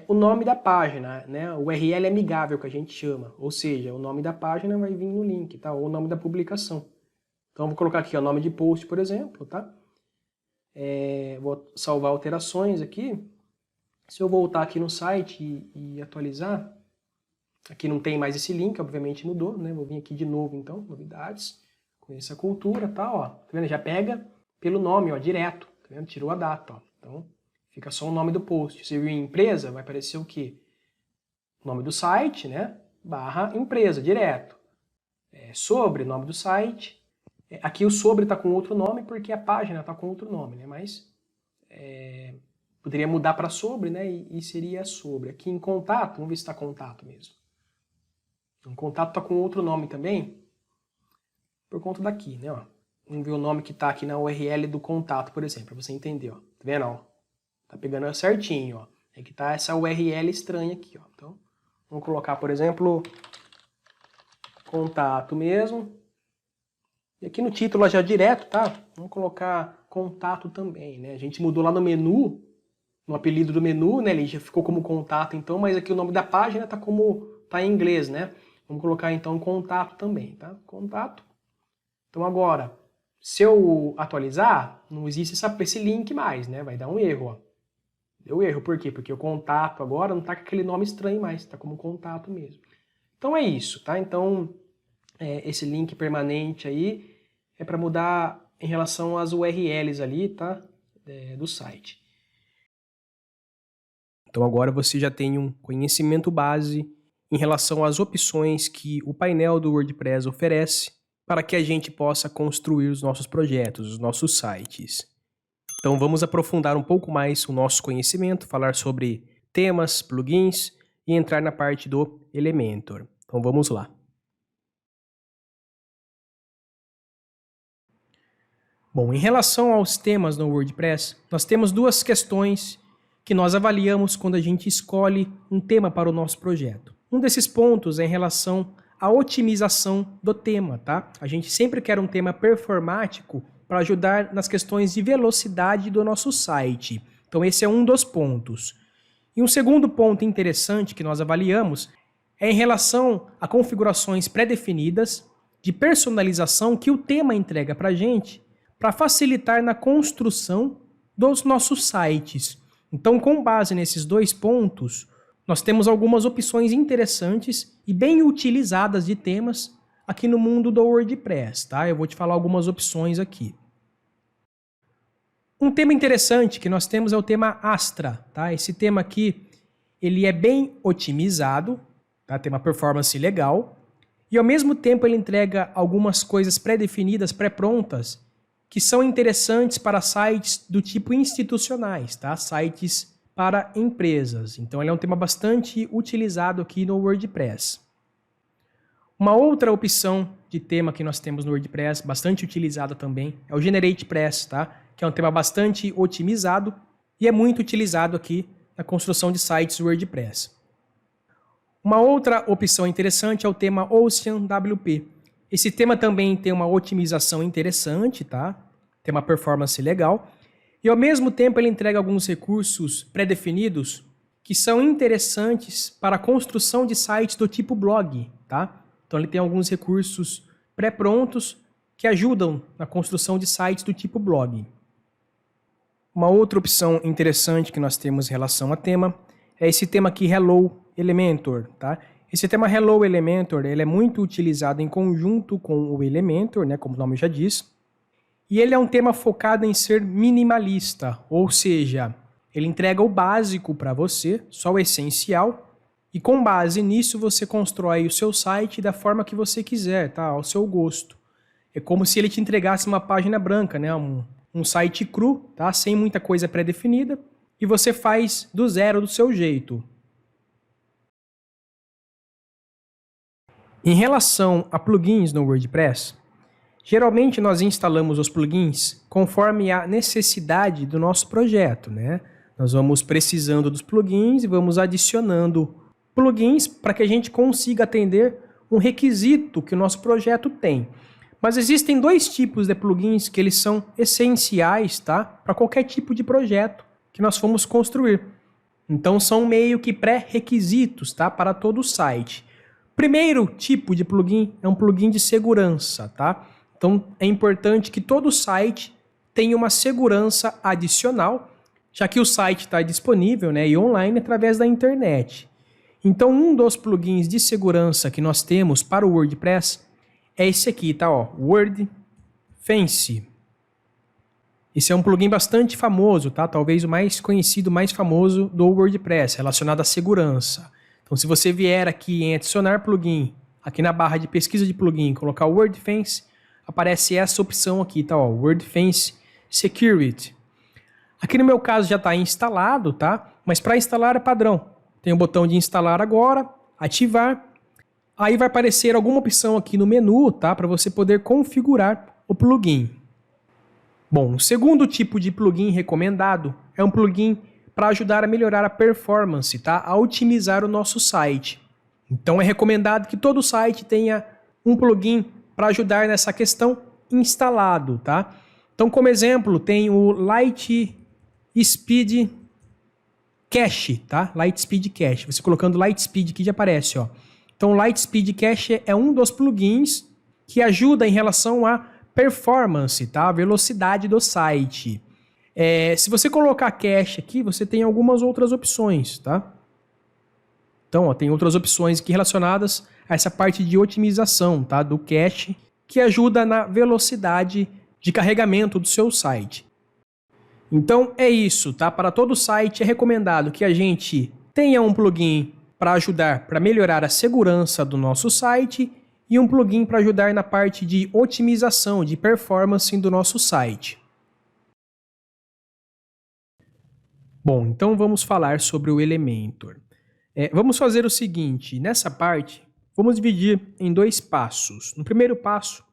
Speaker 1: o nome da página, né? O URL amigável que a gente chama, ou seja, o nome da página vai vir no link, tá? Ou o nome da publicação. Então vou colocar aqui o nome de post, por exemplo, tá? Vou salvar alterações aqui. Se eu voltar aqui no site e atualizar, aqui não tem mais esse link, obviamente mudou, né? Vou vir aqui de novo, então, novidades, conheça a cultura, tá, ó. Tá vendo? Já pega pelo nome, ó, direto, tá vendo? Tirou a data, ó. Então, fica só o nome do post. Se vir em empresa, vai aparecer o quê? O nome do site, né? / empresa, direto. Sobre, nome do site. Aqui o sobre tá com outro nome porque a página tá com outro nome, né? Mas poderia mudar para sobre, né? E seria sobre. Aqui em contato, vamos ver se está contato mesmo. O contato está com outro nome também, por conta daqui, né? Ó. Vamos ver o nome que está aqui na URL do contato, por exemplo, para você entender. Ó. Tá vendo? Ó? Tá pegando certinho. Ó. É que tá essa URL estranha aqui. Ó. Então, vamos colocar, por exemplo, contato mesmo. E aqui no título já direto, tá? Vamos colocar contato também, né? A gente mudou lá no menu, no apelido do menu, né? Ele já ficou como contato então, mas aqui o nome da página tá em inglês, né? Vamos colocar então contato também, tá? Contato. Então agora, se eu atualizar, não existe esse link mais, né? Vai dar um erro, ó. Deu erro, por quê? Porque o contato agora não tá com aquele nome estranho mais, tá como contato mesmo. Então é isso, tá? Então, esse link permanente aí é para mudar em relação às URLs ali, tá? Do site. Então agora você já tem um conhecimento base em relação às opções que o painel do WordPress oferece para que a gente possa construir os nossos projetos, os nossos sites. Então vamos aprofundar um pouco mais o nosso conhecimento, falar sobre temas, plugins e entrar na parte do Elementor. Então vamos lá. Bom, em relação aos temas no WordPress, nós temos duas questões que nós avaliamos quando a gente escolhe um tema para o nosso projeto. Um desses pontos é em relação à otimização do tema, tá? A gente sempre quer um tema performático para ajudar nas questões de velocidade do nosso site. Então esse é um dos pontos. E um segundo ponto interessante que nós avaliamos é em relação a configurações pré-definidas de personalização que o tema entrega para a gente para facilitar na construção dos nossos sites. Então, com base nesses dois pontos, nós temos algumas opções interessantes e bem utilizadas de temas aqui no mundo do WordPress, tá? Eu vou te falar algumas opções aqui. Um tema interessante que nós temos é o tema Astra, tá? Esse tema aqui, ele é bem otimizado, tá? Tem uma performance legal e ao mesmo tempo ele entrega algumas coisas pré-definidas, pré-prontas, que são interessantes para sites do tipo institucionais, tá? Sites para empresas. Então ele é um tema bastante utilizado aqui no WordPress. Uma outra opção de tema que nós temos no WordPress, bastante utilizada também, é o GeneratePress, tá? Que é um tema bastante otimizado e é muito utilizado aqui na construção de sites WordPress. Uma outra opção interessante é o tema OceanWP. Esse tema também tem uma otimização interessante, tá? Tem uma performance legal. E ao mesmo tempo ele entrega alguns recursos pré-definidos que são interessantes para a construção de sites do tipo blog, tá? Então ele tem alguns recursos pré-prontos que ajudam na construção de sites do tipo blog. Uma outra opção interessante que nós temos em relação a tema é esse tema aqui, Hello Elementor, tá? Esse tema Hello Elementor, ele é muito utilizado em conjunto com o Elementor, né, como o nome já diz. E ele é um tema focado em ser minimalista, ou seja, ele entrega o básico para você, só o essencial, e com base nisso você constrói o seu site da forma que você quiser, tá? Ao seu gosto. É como se ele te entregasse uma página branca, né? Um site cru, tá? Sem muita coisa pré-definida, e você faz do zero do seu jeito. Em relação a plugins no WordPress, geralmente nós instalamos os plugins conforme a necessidade do nosso projeto, né? Nós vamos precisando dos plugins e vamos adicionando plugins para que a gente consiga atender um requisito que o nosso projeto tem. Mas existem dois tipos de plugins que eles são essenciais, tá? Para qualquer tipo de projeto que nós formos construir. Então são meio que pré-requisitos, tá? Para todo o site. Primeiro tipo de plugin é um plugin de segurança, tá? Então é importante que todo site tenha uma segurança adicional, já que o site está disponível, né, e online através da internet. Então um dos plugins de segurança que nós temos para o WordPress é esse aqui, tá? Ó, WordFence. Esse é um plugin bastante famoso, tá? Talvez o mais conhecido, mais famoso do WordPress, relacionado à segurança. Então, se você vier aqui em adicionar plugin, aqui na barra de pesquisa de plugin, colocar WordFence, aparece essa opção aqui, tá? Ó, WordFence Security. Aqui no meu caso já está instalado, tá? Mas para instalar é padrão. Tem o botão de instalar agora, ativar, Aí vai aparecer alguma opção aqui no menu, tá? Para você poder configurar o plugin. Bom, o segundo tipo de plugin recomendado é um plugin para ajudar a melhorar a performance, tá? A otimizar o nosso site. Então é recomendado que todo site tenha um plugin para ajudar nessa questão instalado, tá? Então, como exemplo, tem o Lightspeed Cache, tá? Lightspeed Cache. Você colocando Lightspeed aqui já aparece, ó. Então, o Lightspeed Cache é um dos plugins que ajuda em relação à performance, tá? A velocidade do site. Se você colocar cache aqui, você tem algumas outras opções, tá? Então, ó, tem outras opções aqui relacionadas a essa parte de otimização, tá? Do cache, que ajuda na velocidade de carregamento do seu site. Então, é isso, tá? Para todo site é recomendado que a gente tenha um plugin para ajudar, para melhorar a segurança do nosso site e um plugin para ajudar na parte de otimização, de performance do nosso site. Bom, então vamos falar sobre o Elementor. Vamos fazer o seguinte, nessa parte, vamos dividir em 2 passos. No primeiro passo,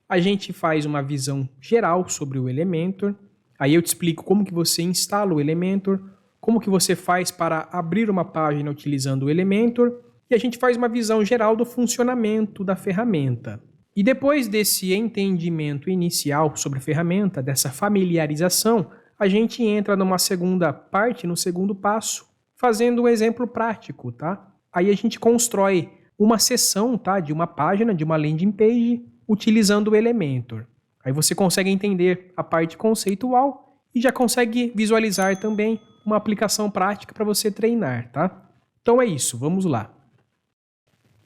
Speaker 1: a gente faz uma visão geral sobre o Elementor. Aí eu te explico como que você instala o Elementor, como que você faz para abrir uma página utilizando o Elementor, e a gente faz uma visão geral do funcionamento da ferramenta. E depois desse entendimento inicial sobre a ferramenta, dessa familiarização, a gente entra numa segunda parte, no segundo passo, fazendo um exemplo prático, tá? Aí a gente constrói uma seção, tá, de uma página, de uma landing page, utilizando o Elementor. Aí você consegue entender a parte conceitual e já consegue visualizar também uma aplicação prática para você treinar, tá? Então é isso, vamos lá.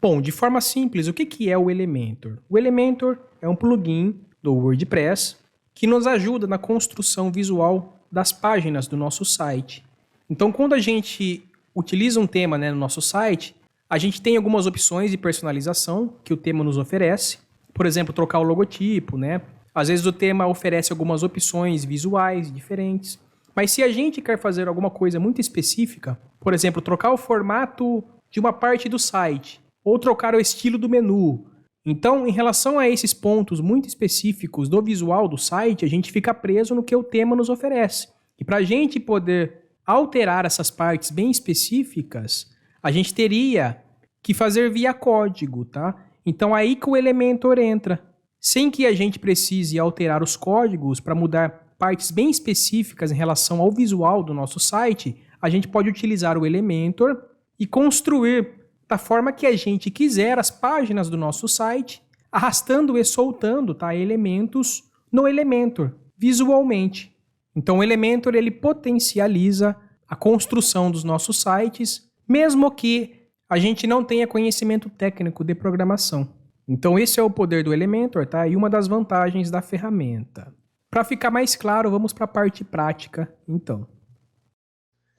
Speaker 1: Bom, de forma simples, o que é o Elementor? O Elementor é um plugin do WordPress que nos ajuda na construção visual das páginas do nosso site. Então, quando a gente utiliza um tema, né, no nosso site, a gente tem algumas opções de personalização que o tema nos oferece. Por exemplo, trocar o logotipo, né? Às vezes o tema oferece algumas opções visuais diferentes. Mas se a gente quer fazer alguma coisa muito específica, por exemplo, trocar o formato de uma parte do site, ou trocar o estilo do menu. Então, em relação a esses pontos muito específicos do visual do site, a gente fica preso no que o tema nos oferece. E para a gente poder alterar essas partes bem específicas, a gente teria que fazer via código, tá? Então, aí que o Elementor entra. Sem que a gente precise alterar os códigos para mudar partes bem específicas em relação ao visual do nosso site, a gente pode utilizar o Elementor e construir da forma que a gente quiser as páginas do nosso site, arrastando e soltando, tá, elementos no Elementor, visualmente. Então o Elementor ele potencializa a construção dos nossos sites, mesmo que a gente não tenha conhecimento técnico de programação. Então esse é o poder do Elementor, tá? E uma das vantagens da ferramenta. Para ficar mais claro, vamos para a parte prática, então.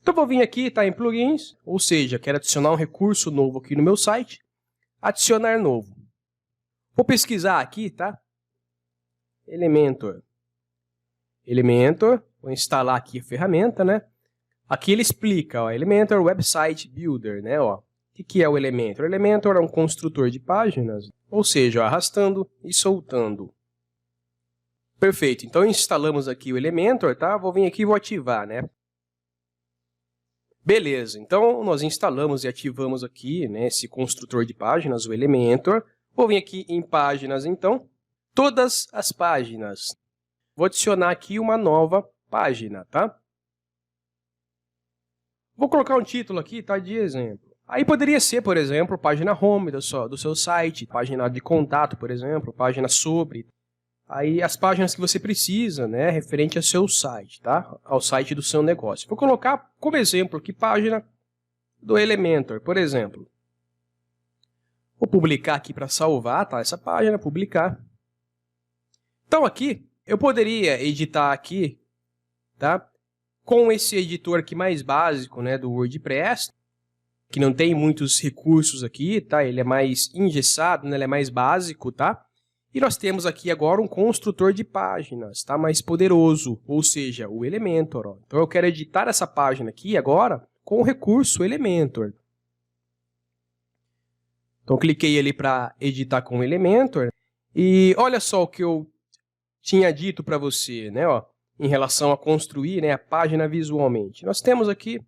Speaker 1: Então vou vir aqui, tá, em plugins, ou seja, quero adicionar um recurso novo aqui no meu site, adicionar novo. Vou pesquisar aqui, tá? Elementor. Elementor, vou instalar aqui a ferramenta, né? Aqui ele explica, ó, Elementor Website Builder, né, ó. O que é o Elementor? O Elementor é um construtor de páginas, ou seja, ó, arrastando e soltando. Perfeito, então instalamos aqui o Elementor, tá? Vou vir aqui e vou ativar, né? Beleza, então nós instalamos e ativamos aqui, né, esse construtor de páginas, o Elementor. Vou vir aqui em páginas, então, todas as páginas. Vou adicionar aqui uma nova página, tá? Vou colocar um título aqui, tá, de exemplo. Aí poderia ser, por exemplo, página home do seu site, página de contato, por exemplo, página sobre. Aí as páginas que você precisa, né, referente ao seu site, tá? Ao site do seu negócio. Vou colocar como exemplo aqui página do Elementor, por exemplo. Vou publicar aqui para salvar, tá? Essa página, publicar. Então aqui, eu poderia editar aqui, tá? Com esse editor aqui mais básico, né, do WordPress, que não tem muitos recursos aqui, tá? Ele é mais engessado, né? Ele é mais básico, tá? E nós temos aqui agora um construtor de páginas, tá? Mais poderoso, ou seja, o Elementor. Ó. Então eu quero editar essa página aqui agora com o recurso Elementor.
Speaker 2: Então, cliquei ali para editar com o Elementor. E olha só o que eu tinha dito para você, né, ó, em relação a construir, né, a página visualmente. Nós temos aqui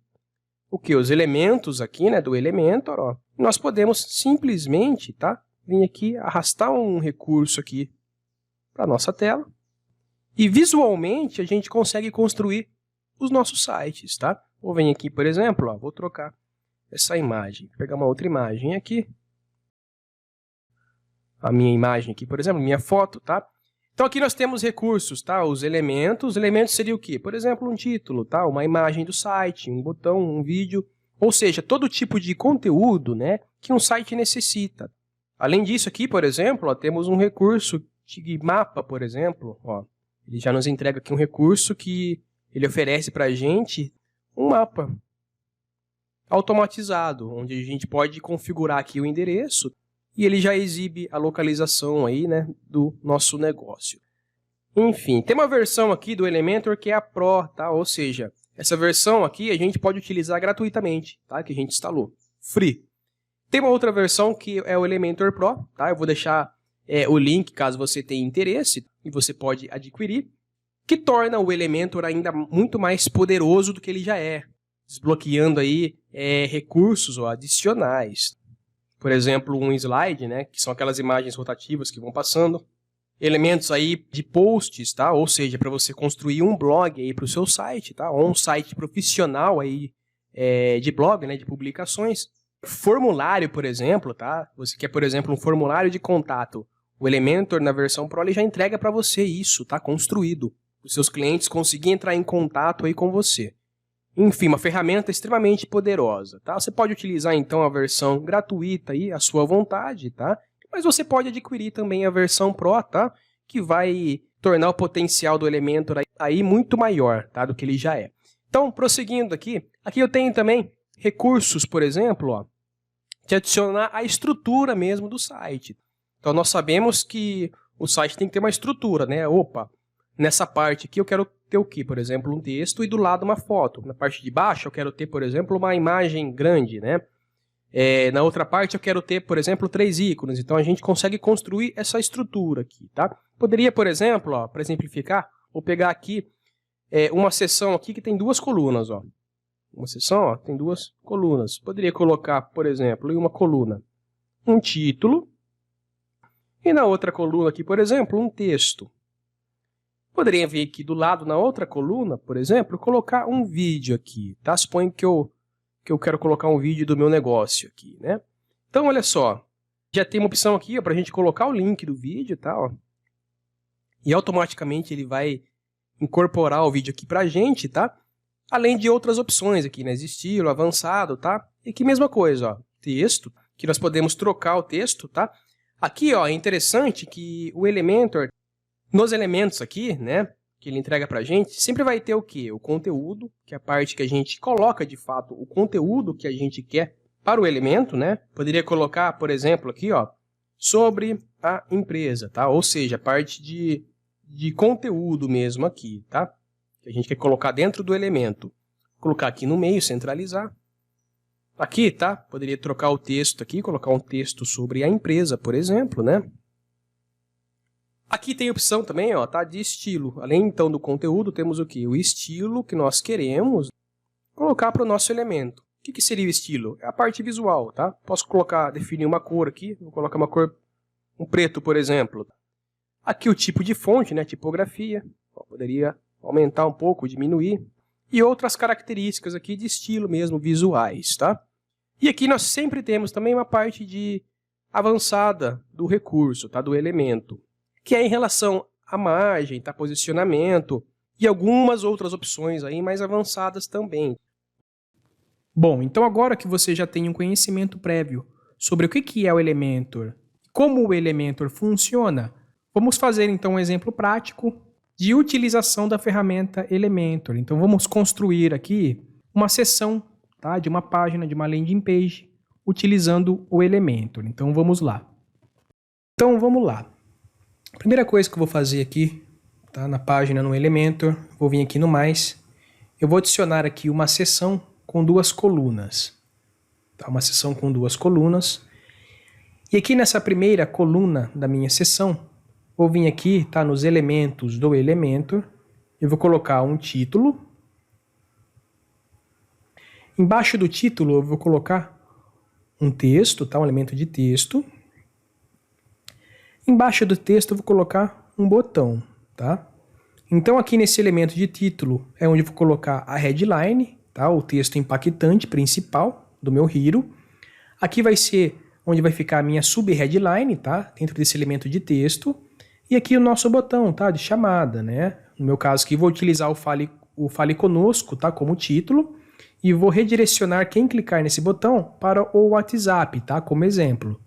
Speaker 2: o que? Os elementos aqui, né, do Elementor. Ó. Nós podemos simplesmente, tá, vir aqui, arrastar um recurso aqui para a nossa tela. E visualmente a gente consegue construir os nossos sites. Tá? Vou vir aqui, por exemplo, ó, vou trocar essa imagem. Vou pegar uma outra imagem aqui. A minha imagem aqui, por exemplo, minha foto, tá? Então, aqui nós temos recursos, tá? Os elementos seria o quê? Por exemplo, um título, tá? Uma imagem do site, um botão, um vídeo, ou seja, todo tipo de conteúdo, né, que um site necessita. Além disso aqui, por exemplo, ó, temos um recurso de mapa, por exemplo, ó. Ele já nos entrega aqui um recurso que ele oferece para a gente um mapa automatizado, onde a gente pode configurar aqui o endereço e ele já exibe a localização aí, né, do nosso negócio. Enfim, tem uma versão aqui do Elementor que é a Pro, tá? Ou seja, essa versão aqui a gente pode utilizar gratuitamente, tá? Que a gente instalou, free. Tem uma outra versão que é o Elementor Pro, tá? Eu vou deixar o link caso você tenha interesse e você pode adquirir, que torna o Elementor ainda muito mais poderoso do que ele já é, desbloqueando aí recursos adicionais. Por exemplo, um slide, né, que são aquelas imagens rotativas que vão passando. Elementos aí de posts, tá? Ou seja, para você construir um blog aí para o seu site, tá? Ou um site profissional aí de blog, né, de publicações. Formulário, por exemplo, tá? Você quer, por exemplo, um formulário de contato. O Elementor, na versão Pro, ele já entrega para você isso, tá? Construído. Os seus clientes conseguirem entrar em contato aí com você. Enfim, uma ferramenta extremamente poderosa, tá? Você pode utilizar, então, a versão gratuita aí, à sua vontade, tá? Mas você pode adquirir também a versão Pro, tá? Que vai tornar o potencial do Elementor aí muito maior, tá? Do que ele já é. Então, prosseguindo aqui, eu tenho também recursos, por exemplo, ó, de adicionar a estrutura mesmo do site. Então, nós sabemos que o site tem que ter uma estrutura, né? Opa, nessa parte aqui eu quero ter o quê? Por exemplo, um texto e do lado uma foto. Na parte de baixo eu quero ter, por exemplo, uma imagem grande, né? Na outra parte eu quero ter, por exemplo, 3 ícones. Então a gente consegue construir essa estrutura aqui, tá? Poderia, por exemplo, para exemplificar, vou pegar aqui uma seção aqui que tem 2 colunas, ó. Uma seção, ó, tem 2 colunas. Poderia colocar, por exemplo, em uma coluna um título e na outra coluna aqui, por exemplo, um texto. Poderia vir aqui do lado, na outra coluna, por exemplo, colocar um vídeo aqui, tá? Suponho que eu quero colocar um vídeo do meu negócio aqui, né? Então, olha só, já tem uma opção aqui para a gente colocar o link do vídeo, tá? Ó. E automaticamente ele vai incorporar o vídeo aqui para a gente, tá? Além de outras opções aqui, né? Estilo, avançado, tá? E aqui mesma coisa, ó, texto, que nós podemos trocar o texto, tá? Aqui, ó, é interessante que o Elementor, nos elementos aqui, né, que ele entrega para a gente, sempre vai ter o quê? O conteúdo, que é a parte que a gente coloca, de fato, o conteúdo que a gente quer para o elemento, né? Poderia colocar, por exemplo, aqui, ó, sobre a empresa, tá? Ou seja, a parte de conteúdo mesmo aqui, tá? Que a gente quer colocar dentro do elemento. Vou colocar aqui no meio, centralizar. Aqui, tá? Poderia trocar o texto aqui, colocar um texto sobre a empresa, por exemplo, né? Aqui tem opção também, ó, tá, de estilo. Além, então, do conteúdo, temos o quê? O estilo que nós queremos colocar para o nosso elemento. O que seria o estilo? É a parte visual, tá? Posso definir uma cor aqui. Vou colocar uma cor, um preto, por exemplo. Aqui o tipo de fonte, né, tipografia. Poderia aumentar um pouco, diminuir. E outras características aqui de estilo mesmo, visuais, tá? E aqui nós sempre temos também uma parte de avançada do recurso, tá? Do elemento, que é em relação à margem, tá? Posicionamento e algumas outras opções aí mais avançadas também.
Speaker 1: Bom, então agora que você já tem um conhecimento prévio sobre o que é o Elementor, como o Elementor funciona, vamos fazer então um exemplo prático de utilização da ferramenta Elementor. Então vamos construir aqui uma seção, tá? De uma página, de uma landing page, utilizando o Elementor. Então vamos lá. Então vamos lá. A primeira coisa que eu vou fazer aqui, tá, na página no Elementor, vou vir aqui no mais, eu vou adicionar aqui uma seção com 2 colunas. Tá, uma seção com 2 colunas. E aqui nessa primeira coluna da minha seção, vou vir aqui, tá, nos elementos do Elementor, eu vou colocar um título. Embaixo do título eu vou colocar um texto, tá, um elemento de texto. Embaixo do texto eu vou colocar um botão, tá? Então aqui nesse elemento de título é onde eu vou colocar a headline, tá, o texto impactante principal do meu Hero. Aqui vai ser onde vai ficar a minha sub-headline, tá, dentro desse elemento de texto. E aqui o nosso botão, tá, de chamada, né? No meu caso aqui vou utilizar o Fale Conosco, tá, como título. E vou redirecionar quem clicar nesse botão para o WhatsApp, tá, como exemplo.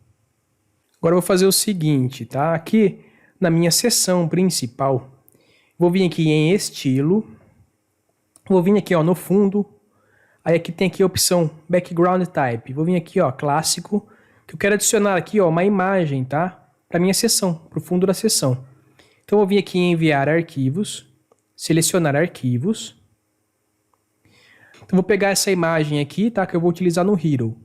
Speaker 1: Agora eu vou fazer o seguinte, tá, aqui na minha seção principal, vou vir aqui em estilo, vou vir aqui, ó, no fundo, aí aqui tem aqui a opção background type, vou vir aqui, ó, clássico, que eu quero adicionar aqui, ó, uma imagem, tá, para minha seção, para o fundo da seção. Então eu vou vir aqui em enviar arquivos, selecionar arquivos. Então vou pegar essa imagem aqui, tá, que eu vou utilizar no Hero.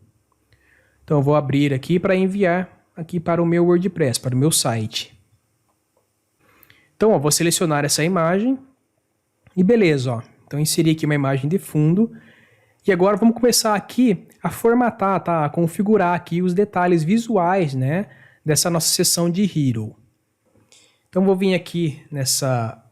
Speaker 1: Então eu vou abrir aqui para enviar aqui para o meu WordPress, para o meu site. Então, ó, vou selecionar essa imagem e beleza, ó. Então inseri aqui uma imagem de fundo e agora vamos começar aqui a formatar, tá, a configurar aqui os detalhes visuais, né, dessa nossa seção de Hero. Então vou vir aqui nessa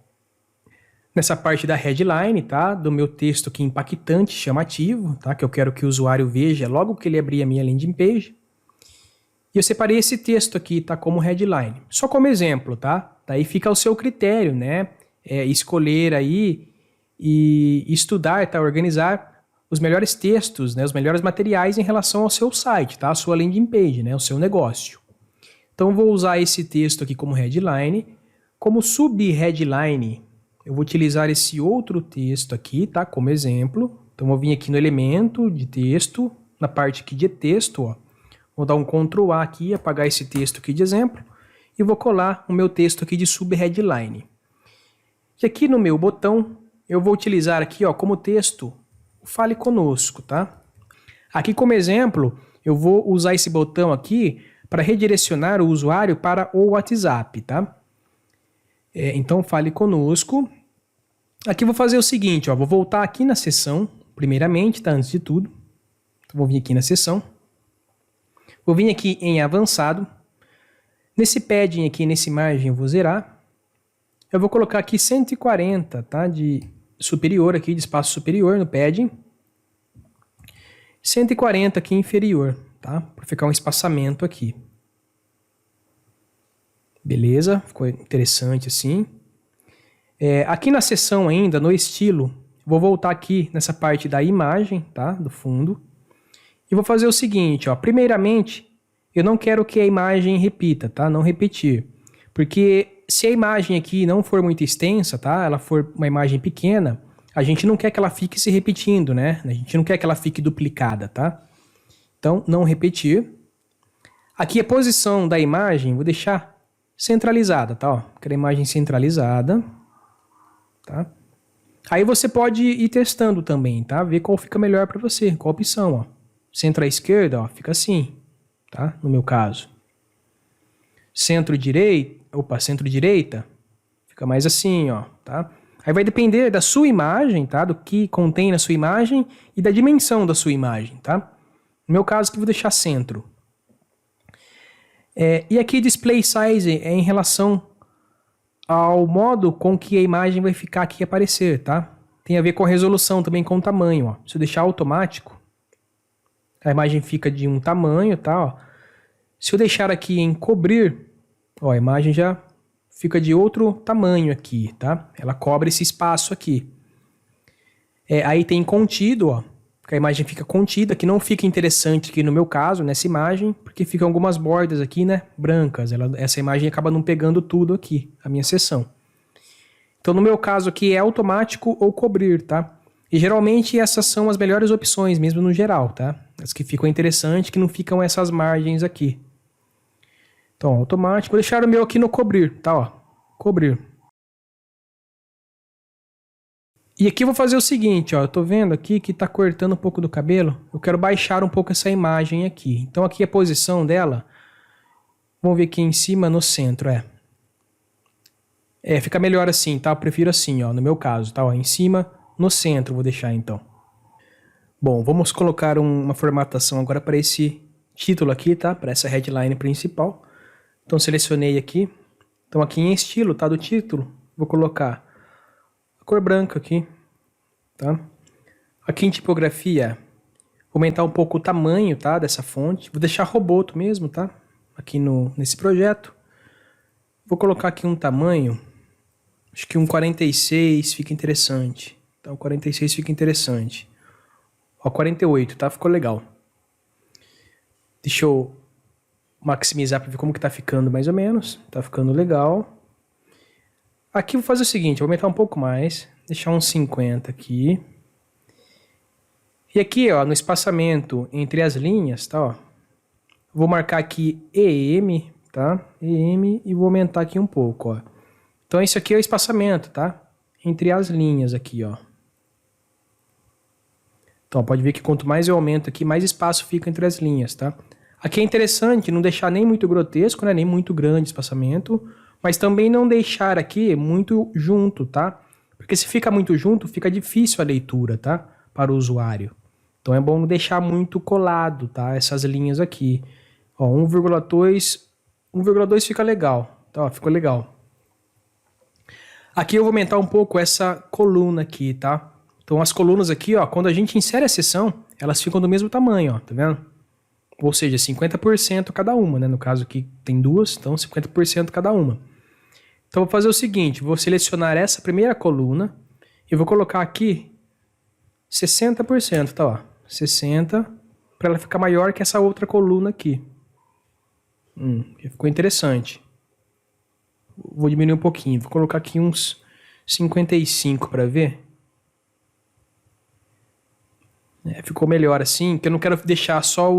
Speaker 1: parte da headline, tá, do meu texto aqui impactante, chamativo, tá, que eu quero que o usuário veja logo que ele abrir a minha landing page. E eu separei esse texto aqui, tá, como headline. Só como exemplo, tá? Daí fica ao seu critério, né? Escolher aí e estudar, tá? Organizar os melhores textos, né? Os melhores materiais em relação ao seu site, tá? A sua landing page, né? O seu negócio. Então, vou usar esse texto aqui como headline. Como sub-headline, eu vou utilizar esse outro texto aqui, tá? Como exemplo. Então, vou vir aqui no elemento de texto, na parte aqui de texto, ó. Vou dar um Ctrl A aqui, apagar esse texto aqui de exemplo, e vou colar o meu texto aqui de sub-headline. E aqui no meu botão, eu vou utilizar aqui, ó, como texto, o Fale Conosco, tá? Aqui como exemplo, eu vou usar esse botão aqui para redirecionar o usuário para o WhatsApp, tá? Então, Fale Conosco. Aqui eu vou fazer o seguinte, ó, vou voltar aqui na seção, primeiramente, tá? Antes de tudo. Então, vou vir aqui na seção. Vou vir aqui em avançado. Nesse padding aqui, nesse margem, eu vou zerar. Eu vou colocar aqui 140, tá? De superior aqui, de espaço superior no padding. 140 aqui inferior, tá? Para ficar um espaçamento aqui. Beleza, ficou interessante assim. Aqui na seção ainda, no estilo, vou voltar aqui nessa parte da imagem, tá? Do fundo. E vou fazer o seguinte, ó, primeiramente, eu não quero que a imagem repita, tá? Não repetir. Porque se a imagem aqui não for muito extensa, tá? Ela for uma imagem pequena, a gente não quer que ela fique se repetindo, né? A gente não quer que ela fique duplicada, tá? Então, não repetir. Aqui a posição da imagem, vou deixar centralizada, tá? Ó, aquela imagem centralizada, tá? Aí você pode ir testando também, tá? Ver qual fica melhor para você, qual opção, ó. Centro à esquerda, ó, fica assim, tá? No meu caso. Centro-direita, fica mais assim, ó, tá? Aí vai depender da sua imagem, tá? Do que contém na sua imagem e da dimensão da sua imagem, tá? No meu caso, aqui vou deixar centro. E aqui display size é em relação ao modo com que a imagem vai ficar aqui aparecer, tá? Tem a ver com a resolução também, com o tamanho, ó. Se eu deixar automático, a imagem fica de um tamanho, tá? Ó. Se eu deixar aqui em cobrir, ó, a imagem já fica de outro tamanho aqui, tá? Ela cobre esse espaço aqui. Aí tem contido, ó, que a imagem fica contida, que não fica interessante aqui no meu caso, nessa imagem, porque ficam algumas bordas aqui, né, brancas. Essa imagem acaba não pegando tudo aqui, a minha seção. Então, no meu caso aqui é automático ou cobrir, tá? E geralmente essas são as melhores opções, mesmo no geral, tá? As que ficam interessantes, que não ficam essas margens aqui. Então, automático. Vou deixar o meu aqui no cobrir, tá? Ó, cobrir. E aqui eu vou fazer o seguinte, ó. Eu tô vendo aqui que tá cortando um pouco do cabelo. Eu quero baixar um pouco essa imagem aqui. Então, aqui a posição dela, Vamos ver aqui em cima, no centro, fica melhor assim, tá? Eu prefiro assim, ó, no meu caso, tá? Ó, em cima, no centro, vou deixar então. Bom, vamos colocar uma formatação agora para esse título aqui, tá? Para essa headline principal. Então, selecionei aqui. Então, aqui em estilo, tá? Do título, vou colocar a cor branca aqui, tá? Aqui em tipografia, vou aumentar um pouco o tamanho, tá? Dessa fonte. Vou deixar Roboto mesmo, tá? Aqui nesse projeto. Vou colocar aqui um tamanho, acho que um 46 fica interessante. Então, 46 fica interessante. Ó, 48, tá? Ficou legal. Deixa eu maximizar para ver como que tá ficando mais ou menos. Tá ficando legal. Aqui eu vou fazer o seguinte, vou aumentar um pouco mais. Deixar uns 50 aqui. E aqui, ó, no espaçamento entre as linhas, tá, ó. Vou marcar aqui EM, tá? EM e vou aumentar aqui um pouco, ó. Então isso aqui é o espaçamento, tá? Entre as linhas aqui, ó. Então pode ver que quanto mais eu aumento aqui, mais espaço fica entre as linhas, tá? Aqui é interessante não deixar nem muito grotesco, né? Nem muito grande espaçamento, mas também não deixar aqui muito junto, tá? Porque se fica muito junto, fica difícil a leitura, tá? Para o usuário. Então é bom deixar muito colado, tá? Essas linhas aqui. Ó, 1,2 fica legal, tá? Ó, ficou legal. Aqui eu vou aumentar um pouco essa coluna aqui, tá? Então as colunas aqui, ó, quando a gente insere a seção, elas ficam do mesmo tamanho, ó, tá vendo? Ou seja, 50% cada uma, né? No caso aqui tem duas, então 50% cada uma. Então vou fazer o seguinte, vou selecionar essa primeira coluna e vou colocar aqui 60%, tá, ó? 60% para ela ficar maior que essa outra coluna aqui. Ficou interessante. Vou diminuir um pouquinho, vou colocar aqui uns 55 para ver. Ficou melhor assim, que eu não quero deixar só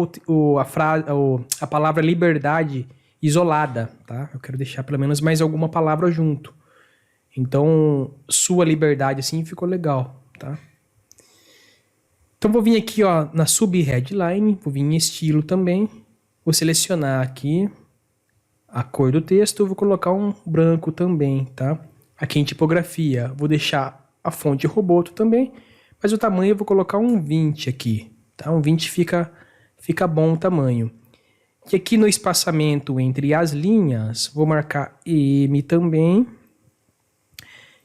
Speaker 1: a palavra liberdade isolada, tá? Eu quero deixar pelo menos mais alguma palavra junto. Então, sua liberdade assim ficou legal, tá? Então vou vir aqui, ó, na sub-headline, vou vir em estilo também, vou selecionar aqui a cor do texto, vou colocar um branco também, tá? Aqui em tipografia, vou deixar a fonte Roboto também, mas o tamanho eu vou colocar um 20 aqui, tá? Um 20 fica bom o tamanho. E aqui no espaçamento entre as linhas, vou marcar EM também.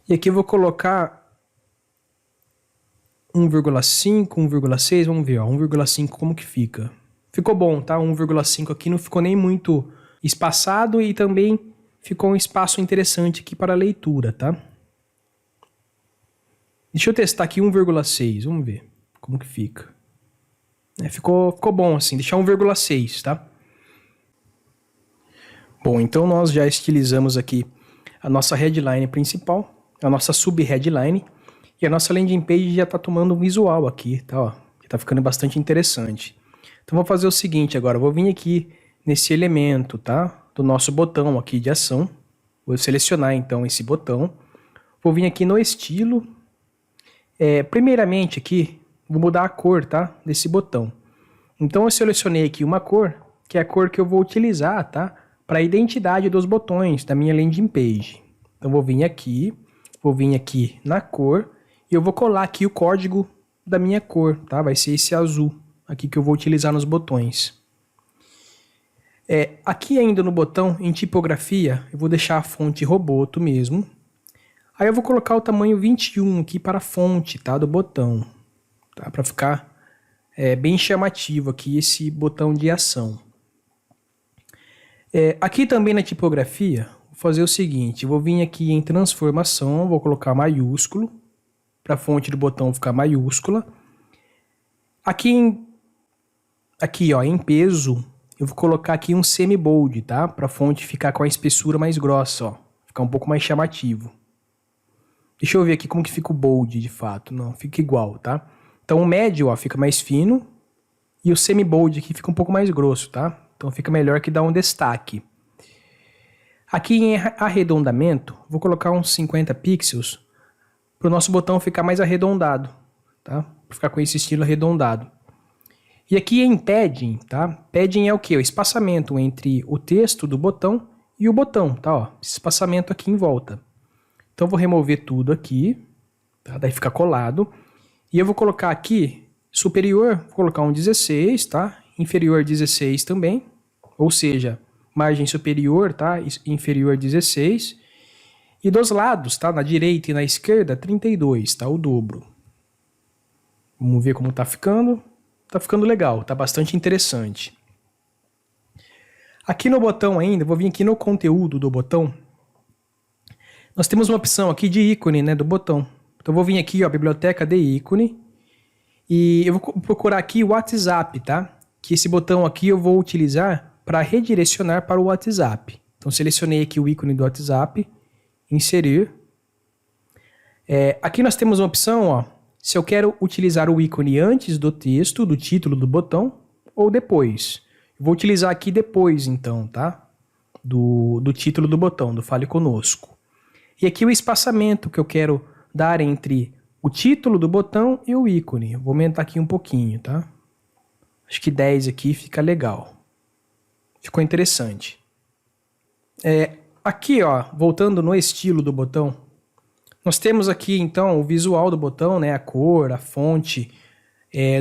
Speaker 1: E aqui eu vou colocar 1,5, 1,6, vamos ver, ó, 1,5 como que fica. Ficou bom, tá? 1,5 aqui não ficou nem muito espaçado e também ficou um espaço interessante aqui para a leitura, tá? Deixa eu testar aqui 1,6, vamos ver como que fica. Ficou bom assim, deixar 1,6, tá? Bom, então nós já estilizamos aqui a nossa headline principal, a nossa sub-headline, e a nossa landing page já está tomando um visual aqui, tá? Ó, que tá ficando bastante interessante. Então vou fazer o seguinte agora, vou vir aqui nesse elemento, tá? Do nosso botão aqui de ação. Vou selecionar então esse botão. Vou vir aqui no estilo. Primeiramente aqui, vou mudar a cor, tá? Desse botão. Então eu selecionei aqui uma cor, que é a cor que eu vou utilizar, tá? Para a identidade dos botões da minha landing page. Então vou vir aqui na cor e eu vou colar aqui o código da minha cor, tá? Vai ser esse azul aqui que eu vou utilizar nos botões. Aqui ainda no botão, em tipografia, eu vou deixar a fonte Roboto mesmo. Aí eu vou colocar o tamanho 21 aqui para a fonte, tá? Do botão, tá? Para ficar bem chamativo aqui esse botão de ação. Aqui também na tipografia, vou fazer o seguinte, vou vir aqui em transformação, vou colocar maiúsculo, para a fonte do botão ficar maiúscula. Aqui, ó, em peso, eu vou colocar aqui um semi-bold, tá? Para a fonte ficar com a espessura mais grossa, ó, ficar um pouco mais chamativo. Deixa eu ver aqui como que fica o bold de fato. Não, fica igual, tá? Então o médio, ó, fica mais fino e o semi-bold aqui fica um pouco mais grosso, tá? Então fica melhor que dá um destaque. Aqui em arredondamento, vou colocar uns 50 pixels para o nosso botão ficar mais arredondado, tá? Para ficar com esse estilo arredondado. E aqui em padding, tá? Padding é o quê? O espaçamento entre o texto do botão e o botão, tá? Ó, esse espaçamento aqui em volta. Então, eu vou remover tudo aqui, tá? Daí fica colado. E eu vou colocar aqui, superior, vou colocar um 16, tá? Inferior 16 também. Ou seja, margem superior, tá? Inferior 16. E dos lados, tá? Na direita e na esquerda, 32, tá? O dobro. Vamos ver como tá ficando. Tá ficando legal, tá bastante interessante. Aqui no botão ainda, vou vir aqui no conteúdo do botão. Nós temos uma opção aqui de ícone, né, do botão. Então eu vou vir aqui, ó, biblioteca de ícone. E eu vou procurar aqui o WhatsApp, tá? Que esse botão aqui eu vou utilizar para redirecionar para o WhatsApp. Então selecionei aqui o ícone do WhatsApp, inserir. Aqui nós temos uma opção, ó. Se eu quero utilizar o ícone antes do texto, do título do botão, ou depois. Eu vou utilizar aqui depois, então, tá? Do título do botão, do Fale Conosco. E aqui o espaçamento que eu quero dar entre o título do botão e o ícone. Eu vou aumentar aqui um pouquinho, tá? Acho que 10 aqui fica legal. Ficou interessante. Aqui, ó, voltando no estilo do botão, nós temos aqui, então, o visual do botão, né? A cor, a fonte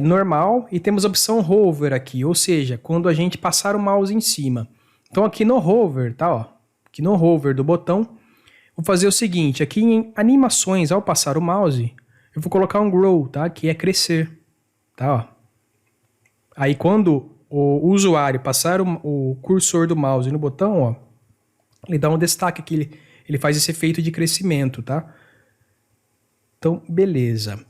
Speaker 1: normal. E temos a opção hover aqui, ou seja, quando a gente passar o mouse em cima. Então, aqui no hover, tá? Ó, aqui no hover do botão, vou fazer o seguinte. Aqui em animações, ao passar o mouse, eu vou colocar um grow, tá? Que é crescer, tá? Ó. Aí, quando o usuário passar o cursor do mouse no botão, ó, ele dá um destaque aqui, ele faz esse efeito de crescimento, tá? Então, beleza.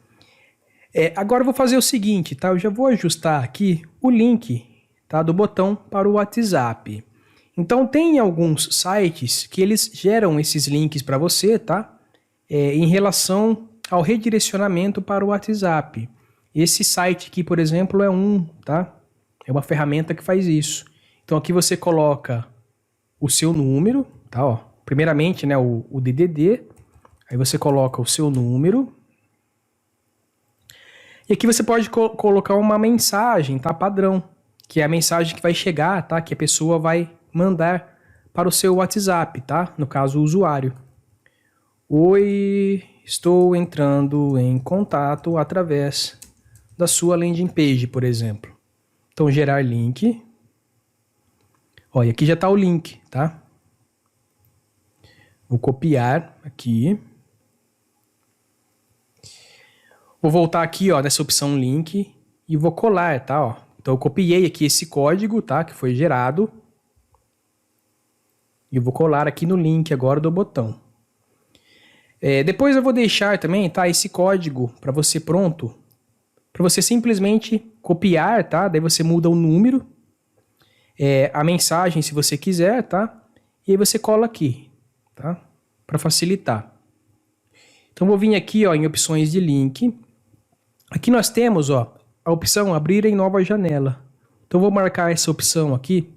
Speaker 1: Agora eu vou fazer o seguinte, tá? Eu já vou ajustar aqui o link, tá, do botão para o WhatsApp. Então, tem alguns sites que eles geram esses links para você, tá? Em relação ao redirecionamento para o WhatsApp. Esse site aqui, por exemplo, é tá? É uma ferramenta que faz isso. Então, aqui você coloca o seu número, tá? Ó, primeiramente, né, o DDD. Aí você coloca o seu número. E aqui você pode colocar uma mensagem, tá? Padrão. Que é a mensagem que vai chegar, tá? Que a pessoa vai mandar para o seu WhatsApp, tá? No caso, o usuário. Oi, estou entrando em contato através da sua landing page, por exemplo. Então, gerar link. Olha, aqui já está o link, tá? Vou copiar aqui. Vou voltar aqui, ó, nessa opção link e vou colar, tá? Ó. Então, eu copiei aqui esse código, tá? Que foi gerado. E vou colar aqui no link agora do botão. Depois eu vou deixar também, tá? Esse código para você pronto. Para você simplesmente copiar, tá? Daí você muda o número. A mensagem, se você quiser, tá? E aí você cola aqui, tá? Para facilitar. Então, vou vir aqui, ó, em opções de link. Aqui nós temos, ó, a opção abrir em nova janela. Então, vou marcar essa opção aqui.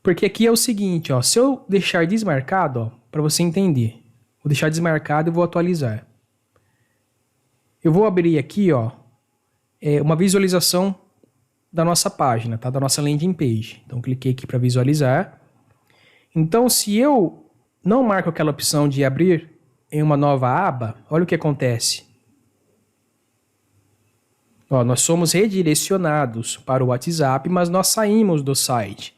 Speaker 1: Porque aqui é o seguinte, ó. Se eu deixar desmarcado, ó, para você entender. Vou deixar desmarcado e vou atualizar. Eu vou abrir aqui, ó, uma visualização da nossa página, tá? Da nossa landing page. Então, cliquei aqui para visualizar. Então, se eu não marco aquela opção de abrir em uma nova aba, olha o que acontece. Ó, nós somos redirecionados para o WhatsApp, mas nós saímos do site.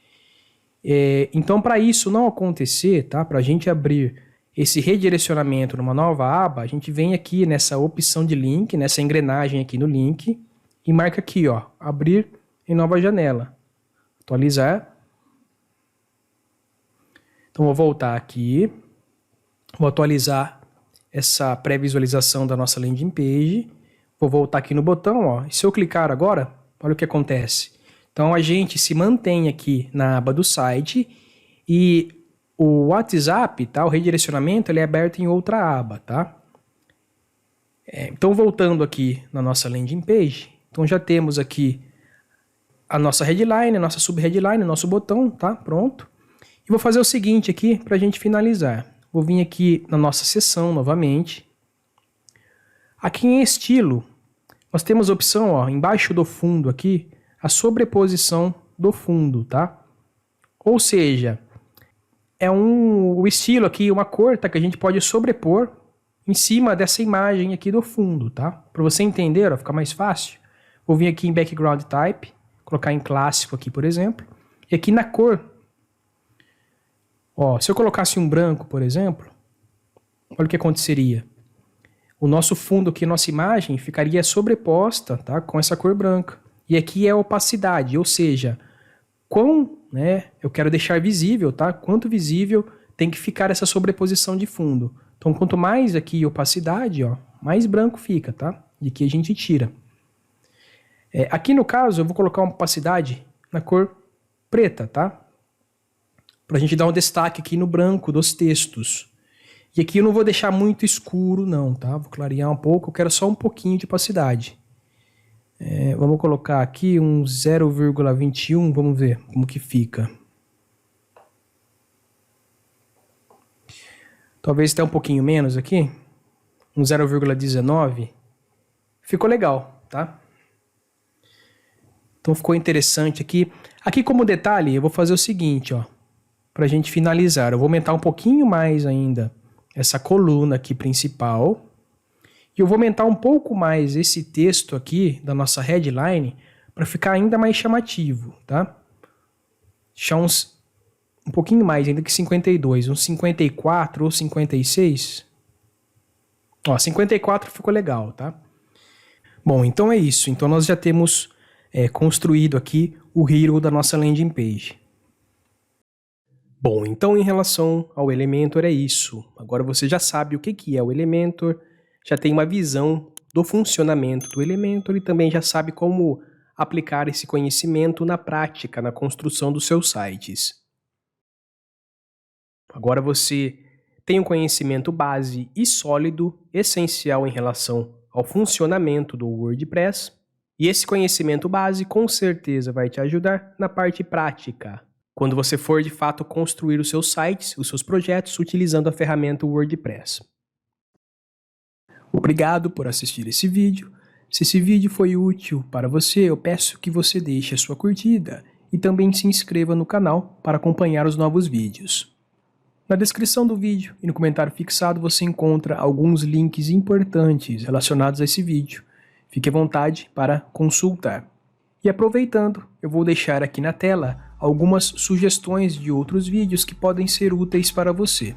Speaker 1: Então, para isso não acontecer, tá? Para a gente abrir esse redirecionamento numa nova aba, a gente vem aqui nessa opção de link, nessa engrenagem aqui no link, e marca aqui, ó, abrir em nova janela. Atualizar. Então, vou voltar aqui. Vou atualizar essa pré-visualização da nossa landing page. Vou voltar aqui no botão, ó. E se eu clicar agora, olha o que acontece. Então, a gente se mantém aqui na aba do site e o WhatsApp, tá? O redirecionamento, ele é aberto em outra aba, tá? Então, voltando aqui na nossa landing page, então já temos aqui a nossa headline, a nossa sub-headline, nosso botão, tá? Pronto. E vou fazer o seguinte aqui para a gente finalizar. Vou vir aqui na nossa seção novamente. Aqui em estilo, nós temos a opção, ó, embaixo do fundo aqui, a sobreposição do fundo, tá? Ou seja, é o estilo aqui, uma cor, tá, que a gente pode sobrepor em cima dessa imagem aqui do fundo, tá? Para você entender, ó, ficar mais fácil, vou vir aqui em Background Type, colocar em clássico aqui, por exemplo, e aqui na cor, ó, se eu colocasse um branco, por exemplo, olha o que aconteceria. O nosso fundo aqui, nossa imagem, ficaria sobreposta, tá, com essa cor branca. E aqui é a opacidade, ou seja, quão, né, eu quero deixar visível, tá? Quanto visível tem que ficar essa sobreposição de fundo. Então, quanto mais aqui opacidade, ó, mais branco fica, tá? E aqui a gente tira. Aqui no caso, eu vou colocar uma opacidade na cor preta, tá? Pra gente dar um destaque aqui no branco dos textos. E aqui eu não vou deixar muito escuro não, tá? Vou clarear um pouco, eu quero só um pouquinho de opacidade. Vamos colocar aqui um 0,21, vamos ver como que fica. Talvez até um pouquinho menos aqui, um 0,19. Ficou legal, tá? Então ficou interessante aqui. Aqui como detalhe, eu vou fazer o seguinte, ó, pra gente finalizar. Eu vou aumentar um pouquinho mais ainda essa coluna aqui principal. E eu vou aumentar um pouco mais esse texto aqui da nossa headline para ficar ainda mais chamativo, tá? Deixar um pouquinho mais, ainda que 52, uns 54 ou 56. Ó, 54 ficou legal, tá? Bom, então é isso. Então nós já temos construído aqui o hero da nossa landing page. Bom, então em relação ao Elementor é isso. Agora você já sabe o que é o Elementor, já tem uma visão do funcionamento do Elementor e também já sabe como aplicar esse conhecimento na prática, na construção dos seus sites. Agora você tem um conhecimento base e sólido, essencial em relação ao funcionamento do WordPress, e esse conhecimento base com certeza vai te ajudar na parte prática, quando você for de fato construir os seus sites, os seus projetos, utilizando a ferramenta WordPress. Obrigado por assistir esse vídeo. Se esse vídeo foi útil para você, eu peço que você deixe a sua curtida e também se inscreva no canal para acompanhar os novos vídeos. Na descrição do vídeo e no comentário fixado você encontra alguns links importantes relacionados a esse vídeo. Fique à vontade para consultar. E aproveitando, eu vou deixar aqui na tela algumas sugestões de outros vídeos que podem ser úteis para você.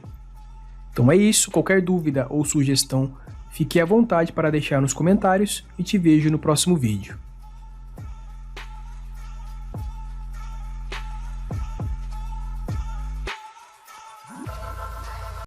Speaker 1: Então é isso, qualquer dúvida ou sugestão, fique à vontade para deixar nos comentários e te vejo no próximo vídeo.